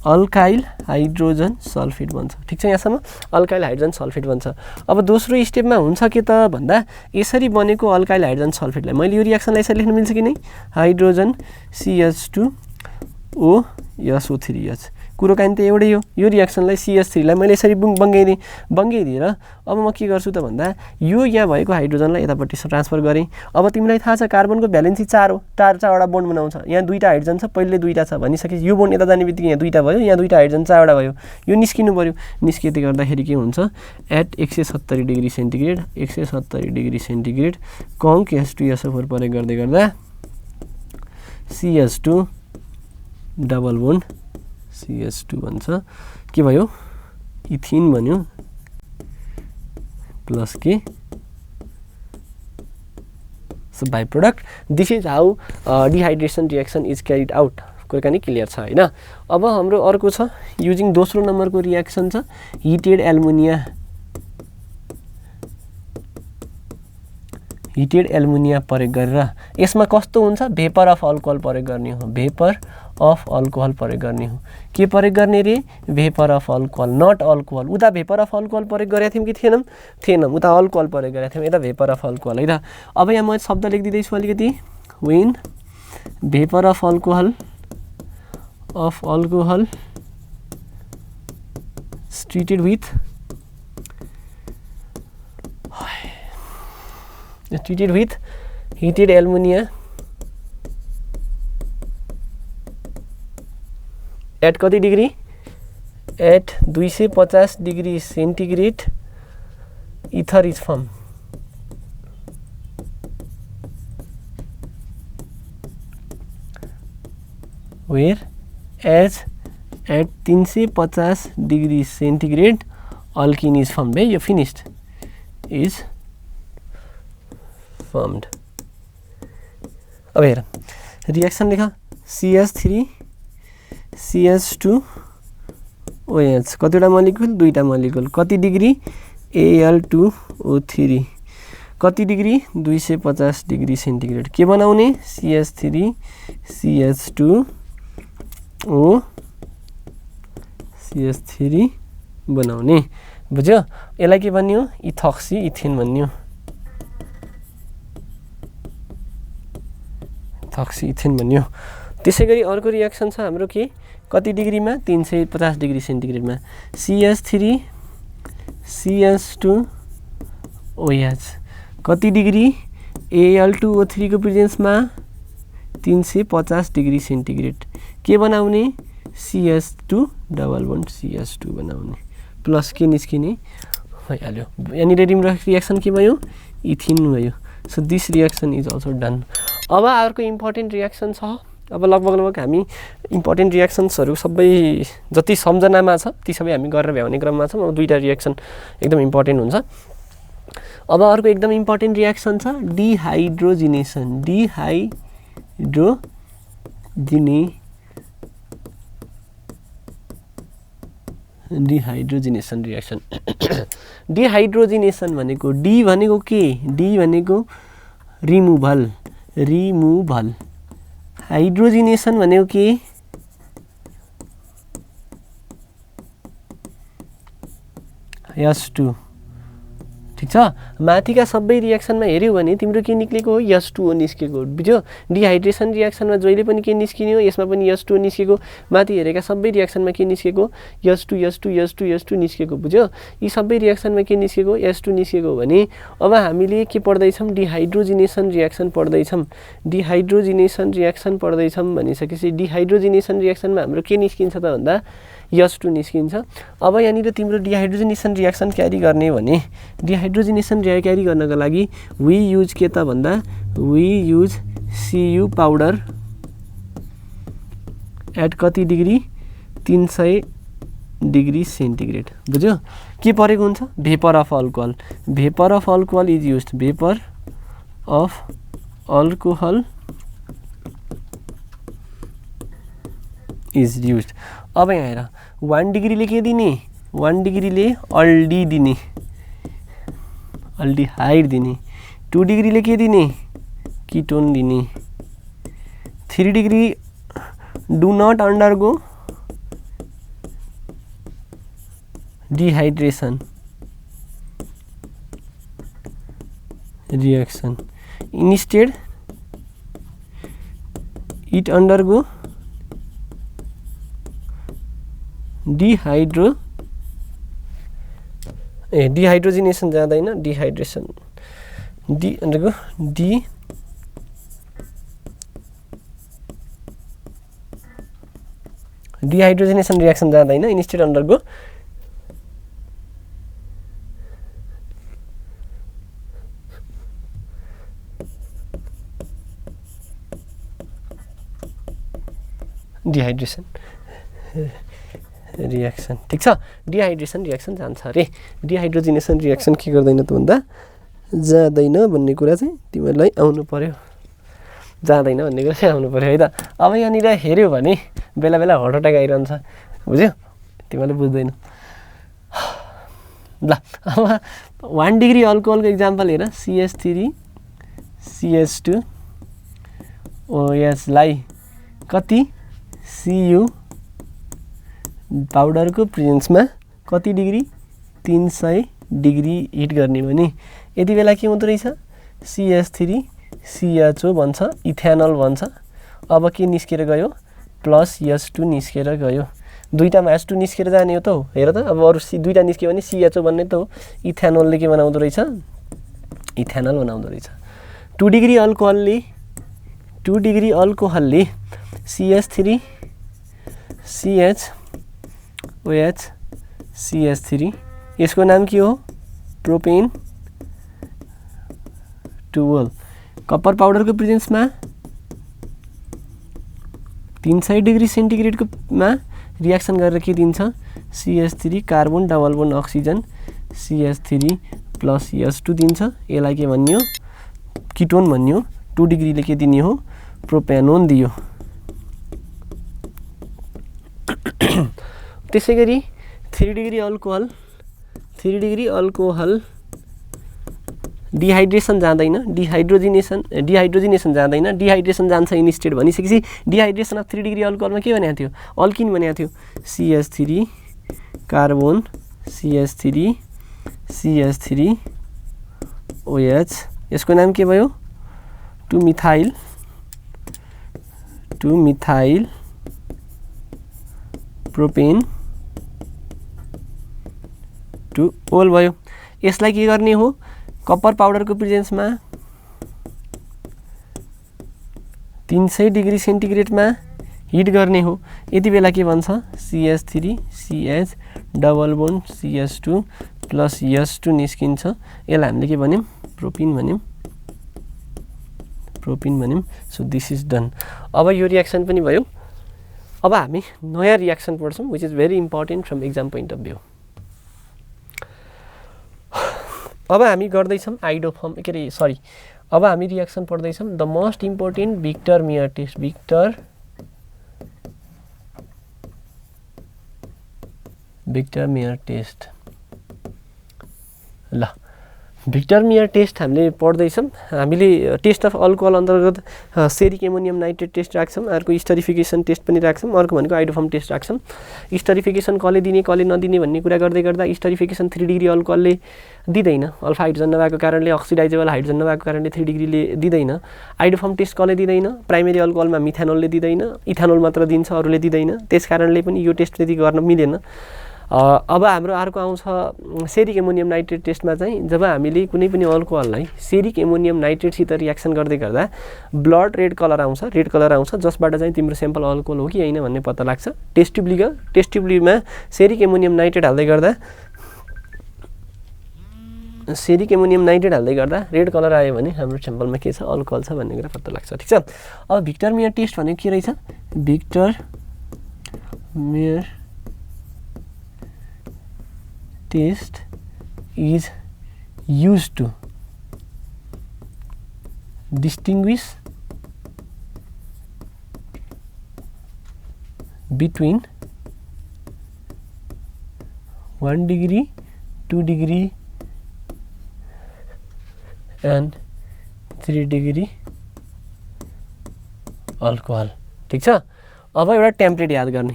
अल्काइल हाइड्रोजन सल्फेट भन्छ। ठिक छ, यहाँसम्म अल्काइल हाइड्रोजन सल्फेट भन्छ। अब दोस्रो स्टेपमा हुन्छ के त भन्दा यसरी बनेको अल्काइल हाइड्रोजन सल्फेटलाई मैले यो रियाक्सनलाई यसरी लेख्न मिल्छ कि नै, हाइड्रोजन CH2O SO3H। कुरो काहीँ त एउटै हो। यो रियाक्सनलाई CH3 लाई मैले यसरी बङ्गाइदिएर अब म के गर्छु त भन्दा यो यहाँ भएको हाइड्रोजनलाई यतापट्टि ट्रान्सफर गरेँ। अब तिमीलाई थाहा छ कार्बनको भ्यालेन्सी 4 हो, 4वटा बोन्ड बनाउँछ। यहाँ 2टा हाइड्रोजन छ, पहिले 2टा छ भनिसकेपछि यो बोन्ड यता जाने बित्तिकै यहाँ 2टा भयो, यहाँ 2टा हाइड्रोजन 4वटा भयो। यो निस्किनु पर्यो। निस्किँदै गर्दाखेरि के हुन्छ, at 170 degree centigrade 170 degree centigrade conc H2SO4 प्रयोग गर्दै गर्दा CH2 डबल बोन्ड CH2 भन्छ, के भयो, इथिन बन्यो प्लस के। So by product this is how dehydration reaction is carried out. कुरा पनि क्लियर छ हैन। अब हाम्रो अर्को छ युजिङ दोस्रो नम्बरको रियाक्सन छ हिटेड एल्युमिनिया प्रयोग गरेर। यसमा कस्तो हुन्छ, भेपर अफ अल्कोहल प्रयोग गर्ने हो, भेपर अफ अल्कोहल प्रयोग गर्ने हो। के प्रयोग गर्ने रे, vapour of alcohol, not alcohol. उता भेपर अफ अल्कोहल प्रयोग गरेका थियौँ कि थिएनौँ, उता अल्कोहल प्रयोग गरेका थियौँ, यता भेपर अफ अल्कोहल है त। अब यहाँ म शब्द लेखिदिँदैछु अलिकति, when vapour of alcohol treated with heated ammonia at कति degree, at 250 degree centigrade ether is formed। where as at 350 degree centigrade alkene is formed। भाइ यो फिनिस्ड is formed। अब हेर रियाक्सन लेख, CH3 CH2 OH कतिवटा मोलिकुल, 2टा मोलिकुल, कति डिग्री, Al2O3 कति डिग्री, 250 डिग्री सेन्टिग्रेड। के बनाउने, CH3 CH2O CH3 बनाउने। बुझ्यो, यसलाई के भन्यो, इथोक्सी इथिन भन्यो, इथोक्सी इथिन भन्यो। त्यसैगरी अर्को रियाक्सन छ हाम्रो के, कति डिग्रीमा, 350 डिग्री सेन्टिग्रेडमा, CH3 CH2 OH कति डिग्री, Al2O3 को प्रेजेन्समा 350 डिग्री सेन्टिग्रेड। के बनाउने, CH2 डबल बोन्ड CH2 बनाउने, प्लस के निस्किने भइहाल्यो। यहाँनिर रियाक्सन के भयो, इथिन भयो। So this reaction is also done. अब अर्को इम्पोर्टेन्ट रियाक्सन छ। अब लगभग हामी इम्पोर्टेन्ट रियाक्सन्सहरू सबै जति सम्झनामा छ ती सबै हामी गरेर भ्याउने क्रममा छौँ। अब 2टा रियाक्सन एकदम इम्पोर्टेन्ट हुन्छ। अब अर्को एकदम इम्पोर्टेन्ट रियाक्सन छ डिहाइड्रोजिनेसन। डिहाइड्रोजिनेसन रियाक्सन। डिहाइड्रोजिनेसन भनेको डी भनेको के, डी भनेको रिमुभल, हाइड्रोजिनेसन भनेको के, H2। ठिक छ, माथिका सबै रियाक्सनमा हेऱ्यौ भने तिम्रो के निस्केको हो, H2O निस्केको। बुझ्यो, डिहाइड्रेसन रियाक्सनमा जहिले पनि के निस्किने हो, यसमा पनि H2O निस्केको। माथि हेरेका सबै रियाक्सनमा के निस्केको, H2 निस्केको। बुझ्यो, यी सबै रियाक्सनमा के निस्केको, H2 निस्केको भने अब हामीले के पढ्दैछौँ, डिहाइड्रोजिनेसन रियाक्सन पढ्दैछौँ। डिहाइड्रोजिनेसन रियाक्सन पढ्दैछौँ भनिसकेपछि डिहाइड्रोजिनेसन रियाक्सनमा हाम्रो के निस्किन्छ त भन्दा H2 निस्किन्छ। अब यहाँनिर तिम्रो डिहाइड्रोजिनेसन रियाक्सन क्यारी गर्ने भने डिहाइड्रोजिनेसन क्यारी गर्नको लागि वी युज के त भन्दा we use CU powder at कति डिग्री, 300 डिग्री सेन्टिग्रेड। बुझ्यो, के परेको हुन्छ, vapour of alcohol. Vapour of alcohol is use, vapour of alcohol is use. अब यहाँ हेर 1 डिग्रीले के दिने, 1 डिग्रीले अल्डी दिने, अल्डिहाइड दिने। 2 डिग्रीले के दिने, किटोन दिने। 3 degree do not undergo dehydration reaction, instead it undergo dehydrogenation जाँदैन, डिहाइड्रेसन अन्डरगो डिहाइड्रोजिनेसन रिएक्सन जाँदैन, इन्स्टेड अन्डरगो डिहाइड्रेसन रिएक्सन। ठिक छ, डिहाइड्रेसन रिएक्सन जान्छ अरे, डिहाइड्रोजिनेसन रिएक्सन के गर्दैन त भन्दा जाँदैन भन्ने कुरा चाहिँ तिमीहरूलाई आउनु पर्यो, जाँदैन भन्ने कुरा चाहिँ आउनु पर्यो है त। अब यहाँनिर हेऱ्यो भने बेला बेला हार्ट अट्याक आइरहन्छ, बुझ्यो, तिमीहरूले बुझ्दैन। ल अब 1 डिग्री अल्कोहलको इक्जाम्पल हेर, CH3 CH2 OH लाई कति Cu पाउडरको प्रेजेन्समा कति डिग्री 300 डिग्री हिट गर्ने भने यति बेला के हुँदो रहेछ, CH3 CHO भन्छ, इथेनल भन्छ। अब के निस्केर गयो, प्लस H2 निस्केर गयो, दुईटामा H2 निस्केर जाने हो त हो, हेर त। अब अरू दुईटा निस्क्यो भने CHO भन्ने त हो, इथेनलले के बनाउँदो रहेछ, इथेनल बनाउँदो रहेछ। 2 डिग्री अल्कोहलले CH3 CHOH CH3, यसको नाम के हो, प्रोपेन 12। कपर पाउडरको प्रेजेन्समा 300 डिग्री सेन्टिग्रेडको मा रिएक्सन गरेर के दिन्छ, CH3 carbon double bond oxygen CH3 plus H2 दिन्छ। यसलाई के भन्ने हो, किटोन भन्ने हो। 2 डिग्रीले के दिने हो, प्रोपेनोन दियो। त्यसै गरी 3 डिग्री अल्कोहल डिहाइड्रेसन जाँदैन, डिहाइड्रोजिनेसन जाँदैन, डिहाइड्रेसन जान्छ इन्स्टेड भनिसकेपछि डिहाइड्रेसन अफ 3 डिग्री अल्कोहलमा के भनेको थियो, अल्किन भनेको थियो, CH3 कार्बन CH3 OH, यसको नाम के भयो, 2 मिथाइल प्रोपेन 2 ओल भयो। यसलाई के गर्ने हो, कपर पाउडरको प्रेजेन्समा 300 डिग्री सेन्टिग्रेडमा हिट गर्ने हो। यति बेला के भन्छ, CH3 CH double bond CH2 plus H2 निस्किन्छ। यसलाई हामीले के भन्यौँ, प्रोपिन भन्यौँ। So this is done. अब यो रिएक्सन पनि भयो। अब हामी नयाँ रिएक्सन पढ्छौँ which is very important from exam point of view. अब हामी गर्दैछौँ अब हामी रिएक्सन पढ्दैछौँ the most important Victor Meyer test. ल भिक्टर मेयर टेस्ट हामीले पढ्दैछौँ। हामीले टेस्ट अफ अल्कोहल अन्तर्गत सेरिक एमोनियम नाइट्रेट टेस्ट राख्छौँ, अर्को स्टरिफिकेसन टेस्ट पनि राख्छौँ, अर्को भनेको आइडोफर्म टेस्ट राख्छौँ। स्टरिफिकेसन कसले दिने कसले नदिने भन्ने कुरा गर्दै गर्दा स्टरिफिकेसन 3 डिग्री अल्कोहलले दिँदैन, अल्फा हाइड्रोजन नभएको कारणले, अक्सिडाइजेबल हाइड्रोजन नभएको कारणले 3 डिग्रीले दिँदैन। आइडोफर्म टेस्ट कसले दिँदैन, प्राइमेरी अल्कोहलमा मिथेनोलले दिँदैन, इथेनोल मात्र दिन्छ, अरूले दिँदैन। त्यस कारणले पनि यो टेस्ट त्यति गर्न मिलेन। अब हाम्रो अर्को आउँछ सेरिक एमोनियम नाइट्रेट टेस्टमा चाहिँ जब हामीले कुनै पनि अल्कोहललाई सेरिक एमोनियम नाइट्रेटसित रिएक्सन गर्दै गर्दा ब्लड रेड कलर आउँछ जसबाट चाहिँ तिम्रो स्याम्पल अल्कोहल हो कि होइन भन्ने पत्ता लाग्छ। टेस्ट ट्युबमा सेरिक एमोनियम नाइट्रेट हाल्दै गर्दा रेड कलर आयो भने हाम्रो स्याम्पलमा के छ, अल्कोहल छ भन्ने कुरा पत्ता लाग्छ। ठिक छ। अब भिक्टर मेयर टेस्ट भनेको के रहेछ, Victor mayor test is used to distinguish between 1 degree, 2 degree and 3 degree alcohol। ठीक छ। अब एउटा टेम्प्लेट याद गर्ने,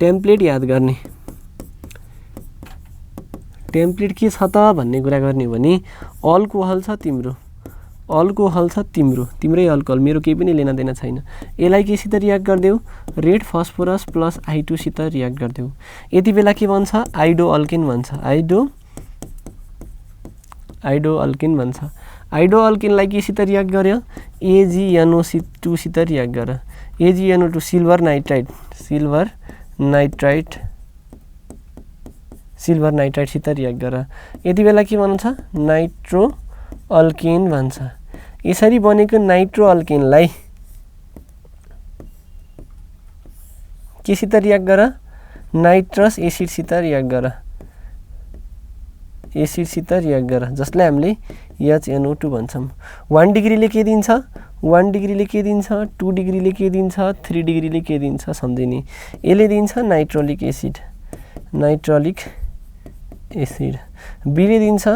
टेम्प्लेट याद गर्ने। टेम्प्लेट के छ त भन्ने कुरा गर्ने हो भने अल्कोहल छ तिम्रो, अल्कोहल छ तिम्रै अल्कोहल, मेरो केही पनि लेना देना छैन। यसलाई केसित रियाक्ट गरिदेऊ, रेड फस्फोरस प्लस I2 सित रियाक्ट गरिदेऊ। यति बेला के भन्छ, आइडो अल्किन भन्छ, आइडो अल्किन भन्छ। आइडो अल्किनलाई केसित रियाक्ट गर्यो, AgNO2 सित रियाक्ट गर, AgNO2 silver nitride, silver nitride सित रियाक्ट गर। यति बेला के भन्छ, नाइट्रो अल्किन भन्छ। यसरी बनेको नाइट्रो अल्किनलाई केसित रियाक्ट गर, नाइट्रस एसिडसित रियाक्ट गर, एसिडसित रियाक्ट गर, जसलाई हामीले HNO2 भन्छौँ। 1 डिग्रीले के दिन्छ, 1 डिग्रीले के दिन्छ, 2 डिग्रीले के दिन्छ, 3 डिग्रीले के दिन्छ सम्झिने। यसले दिन्छ नाइट्रोलिक एसिड, नाइट्रोलिक एसिड। बीले दिन्छ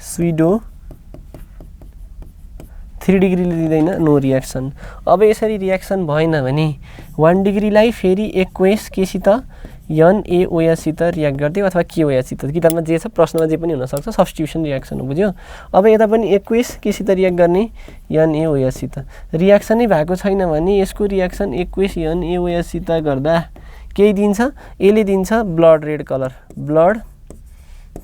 स्विडो, 3 डिग्रीले दिँदैन, नो रियाक्सन। अब यसरी रियाक्सन भएन भने 1 डिग्रीलाई फेरि एक्वेस केसित NaOH सित रियाक्ट गरिदियो अथवा KOH सित, किताबमा जे छ प्रश्नमा जे पनि हुनसक्छ, सब्स्टिट्युसन रियाक्सन हो, बुझ्यो। अब यता पनि एक्वेस केसित रियाक्ट गर्ने, NaOH सित। रियाक्सनै भएको छैन भने यसको रियाक्सन एक्वेस NaOH सित गर्दा केही दिन्छ, यसले दिन्छ blood red colour, blood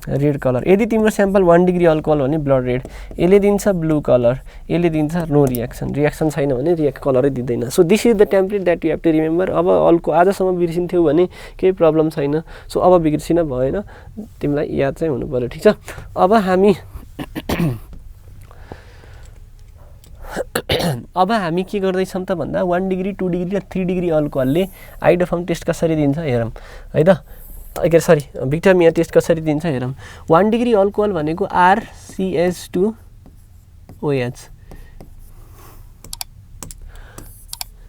red colour. यदि तिम्रो स्याम्पल 1 डिग्री अल्कोहल हो भने ब्लड रेड, यसले दिन्छ ब्लू कलर, यसले दिन्छ नो रियाक्सन। रियाक्सन छैन भने कलरै दिँदैन। So this is the template that you have to remember. अब आजसम्म बिर्सिन्थ्यौ भने केही प्रब्लम छैन। सो अब बिर्सिन भएन, तिमीलाई याद चाहिँ हुनु पर्यो, ठिक छ। अब हामी के गर्दैछौँ त भन्दा 1 डिग्री 2 डिग्री र 3 डिग्री अल्कोहलले आइडोफर्म टेस्ट कसरी दिन्छ हेरौँ है त। सरी, भिक्टरमिया टेस्ट कसरी दिन्छ हेरौँ। 1 डिग्री अल्कोहल भनेको RCH2OH।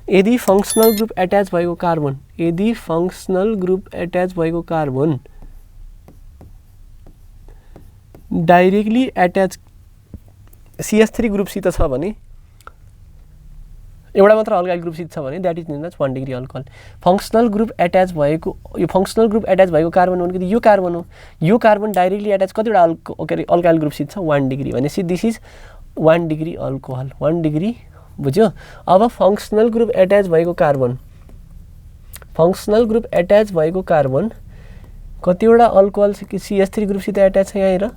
यदि फङ्सनल ग्रुप एट्याच भएको कार्बन, यदि फङ्सनल ग्रुप एट्याच भएको कार्बन डाइरेक्टली एट्याच CH3 ग्रुपसित छ भने, एउटा मात्र अल्काइल ग्रुपसित छ भने that is known as 1 degree alcohol. Functional group attach भएको, यो फङ्सनल ग्रुप एट्याच भएको कार्बन भनेको यो कार्बन हो। यो कार्बन डाइरेक्टली एट्याच कतिवटा अल्काइल ग्रुपसित छ, 1 डिग्री, भनेपछि this is 1 degree alcohol, 1 degree, बुझ्यो। अब फङ्सनल ग्रुप एट्याच भएको कार्बन, फङ्सनल ग्रुप एट्याच भएको कार्बन कतिवटा अल्कोहल CH3 ग्रुपसित एट्याच छ, यहाँ हेर।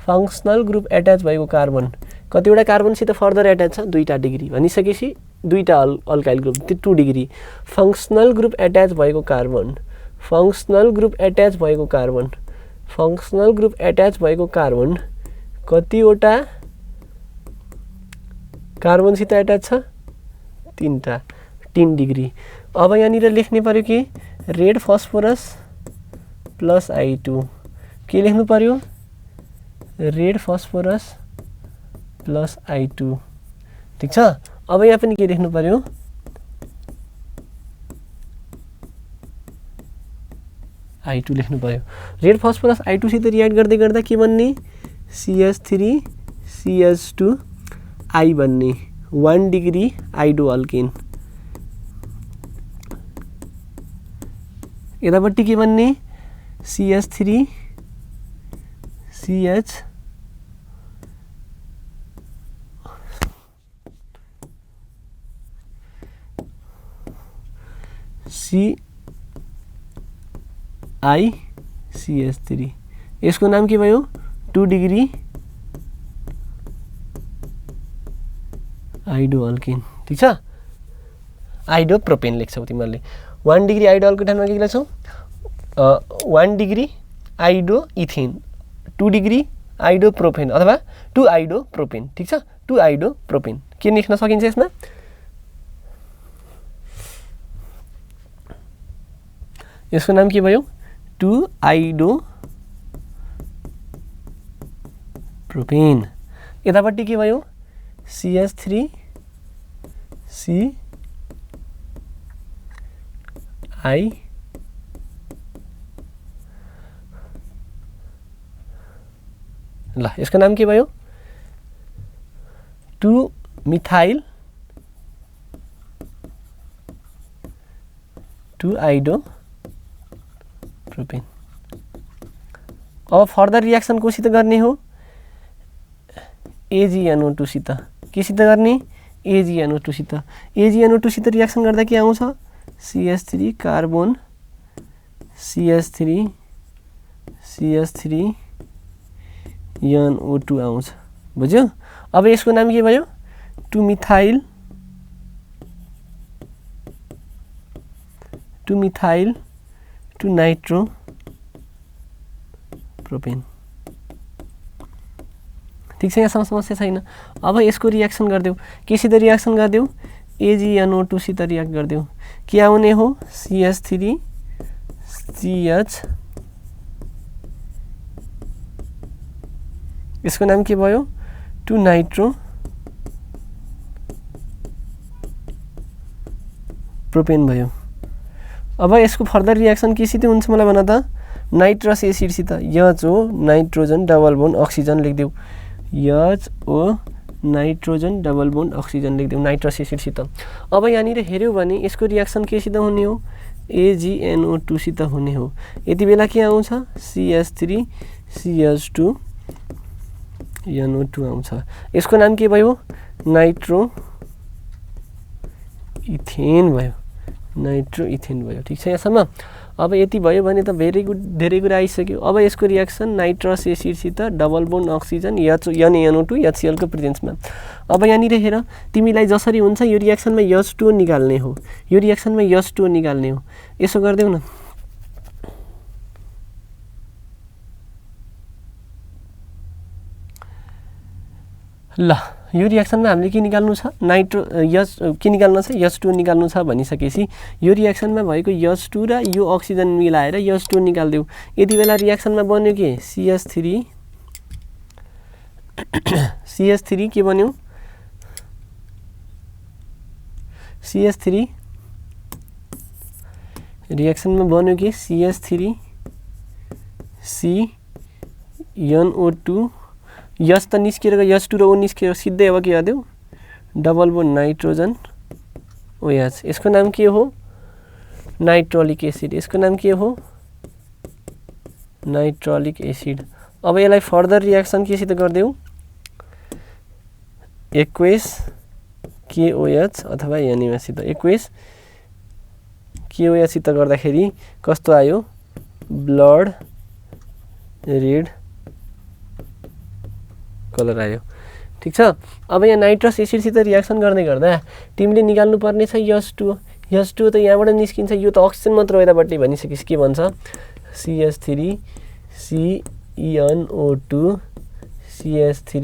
फङ्सनल ग्रुप एट्याच भएको कार्बन कतिवटा कार्बनसित फर्दर एट्याच छ, 2 डिग्री, भनिसकेपछि 2 alkyl group, 2 degree. Functional group attach भएको कार्बन, फङ्सनल ग्रुप एट्याच भएको कार्बन, फङ्सनल ग्रुप एट्याच भएको कार्बन कतिवटा कार्बनसित एट्याच छ, 3 डिग्री। अब यहाँनिर लेख्ने पर्यो कि रेड फस्फोरस प्लस I2, के लेख्नु पर्यो, रेड फस्फोरस प्लस I2, ठिक छ। अब यहाँ पनि के लेख्नु पर्यो, I2 लेख्नु पर्यो। रेड फस्फोरस I2 सित रियाक्ट गर्दै गर्दा के बन्ने, CH3 CH2 I बन्ने, 1 डिग्री आइडो अल्किन। यतापट्टि के बन्ने, CH3 CH CiCH3, यसको नाम के भयो, 2 डिग्री आइडो अल्किन, ठिक छ। आइडो प्रोपेन लेख्छौ तिमीहरूले। 1 डिग्री आइडो अल्किन ठाउँमा के लेख्छौ, 1 डिग्री आइडो इथेन, 2 डिग्री आइडो प्रोपेन अथवा 2 आइडो प्रोपेन, ठिक छ। 2 आइडो प्रोपेन के लेख्न सकिन्छ यसमा, यसको नाम के भयो, 2 आइडो प्रोपेन। यतापट्टि के भयो, CH3 CI, ल यसको नाम के भयो, 2 मिथाइल टु आइडोप्रोपेन। अब फर्दर रियाक्सन कोसित गर्ने हो AgNO2 सित। केसित गर्ने AgNO2 सित। AgNO2 सित रियाक्सन गर्दा के आउँछ CH3 कार्बन CH3 NO2 आउँछ। बुझ्यो? अब यसको नाम के भयो 2 मिथाइल 2 नाइट्रोप्रोपेन। ठीक छ, यहाँसम्म समस्या छैन। अब यसको रियाक्सन गरिदेऊ। केसित रियाक्सन गरिदेऊ AgNO2 सित रियाक्ट गरिदेऊ। के आउने हो CH3 CH। यसको नाम के भयो 2 नाइट्रोप्रोपेन भयो। अब यसको फर्दर रियाक्सन केसित हुन्छ मलाई भन त नाइट्रस एसिडसित। HO nitrogen double bond oxygen लेखिदेऊ। HO nitrogen double bond oxygen लेखिदेऊ नाइट्रस एसिडसित। अब यहाँनिर हेऱ्यौ भने यसको रियाक्सन केसित हुने हो AgNO2 सित हुने हो। यति बेला के आउँछ CH3 CH2 NO2 आउँछ। यसको नाम के भयो नाइट्रो इथेन भयो। नाइट्रो इथेन भयो। ठीक छ यहाँसम्म। अब यति भयो भने त भेरी गुड, धेरै कुरा आइसक्यो। अब यसको रियाक्सन नाइट्रस एसिडसित double bond oxygen NaNO2 HCl को प्रेजेन्समा। अब यहाँनिर हेर तिमीलाई जसरी हुन्छ यो रियाक्सनमा H2O निकाल्ने हो। यो रियाक्सनमा H2O निकाल्ने हो। यसो गर्देऊ न। ल यो रियाक्सनमा हामीले के निकाल्नु छ के निकाल्नु छ H2O निकाल्नु छ भनिसकेपछि यो रियाक्सनमा भएको H2 र यो अक्सिजन मिलाएर H2O निकाल्देऊ। यति बेला रियाक्सनमा बन्यो के CH3 के बन्यो CH3 रियाक्सनमा बन्यो के CH3 CNO2 यस त निस्केर H2 र O निस्केर सिधै अब के गर्देऊ डबल बोन्ड नाइट्रोजन OH। यसको नाम के हो नाइट्रोलिक एसिड। यसको नाम के हो नाइट्रोलिक एसिड। अब यसलाई फर्दर रियाक्सन केसित गर्देऊ एक्वेस KOH अथवा NaOH सित। एक्वेस KOH सित गर्दाखेरि कस्तो आयो ब्लड रेड कलर आयो। ठीक छ। अब यहाँ नाइट्रस एसिडसित रियाक्सन गर्ने गर्दा तिमीले निकाल्नु पर्ने छ H2O। H2O त यहाँबाट निस्किन्छ, यो त अक्सिजन मात्र हो यतापट्टि भनिसकेपछि के भन्छ CH3 CNO2 CH3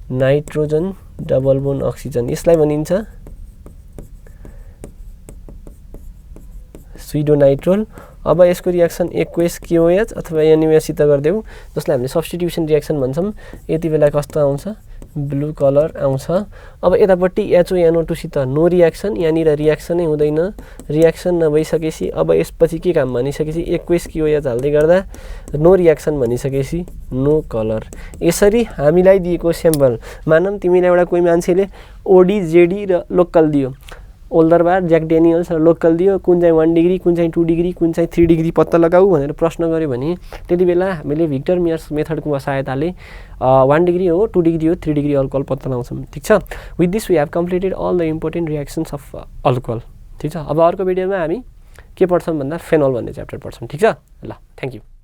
nitrogen double bond oxygen. यसलाई भनिन्छ स्विडोनाइट्रोल। अब यसको रियाक्सन एक्वेस KOH अथवा NaOH सित गर्देऊ जसलाई हामीले सब्स्टिट्युसन रियाक्सन भन्छौँ। यति बेला कस्तो आउँछ ब्लू कलर आउँछ। अब यतापट्टि HONO2 सित नो रियाक्सन, यहाँनिर रियाक्सनै हुँदैन। रियाक्सन नभइसकेपछि अब यसपछि के काम भनिसकेपछि एक्वेस KOH हाल्दै गर्दा नो रियाक्सन भनिसकेपछि नो कलर। यसरी हामीलाई दिएको स्याम्पल मानौँ तिमीलाई एउटा कोही मान्छेले OD JD र लोकल दियो, ओल्डरबार ज्याक डेनियल्स र लोकल दियो, कुन चाहिँ 1 डिग्री कुन चाहिँ 2 डिग्री कुन चाहिँ 3 डिग्री पत्ता लगाऊ भनेर प्रश्न गर्यो भने त्यति बेला हामीले भिक्टर मियर्स मेथडको सहायताले 1 डिग्री हो 2 डिग्री हो 3 डिग्री अल्कोहल पत्ता लगाउँछौँ। ठिक छ। With this we have completed all the important reactions of alcohol. ठिक छ। अब अर्को भिडियोमा हामी के पढ्छौँ भन्दा फेनोल भन्ने च्याप्टर पढ्छौँ। ठिक छ। ल थ्याङ्क यू।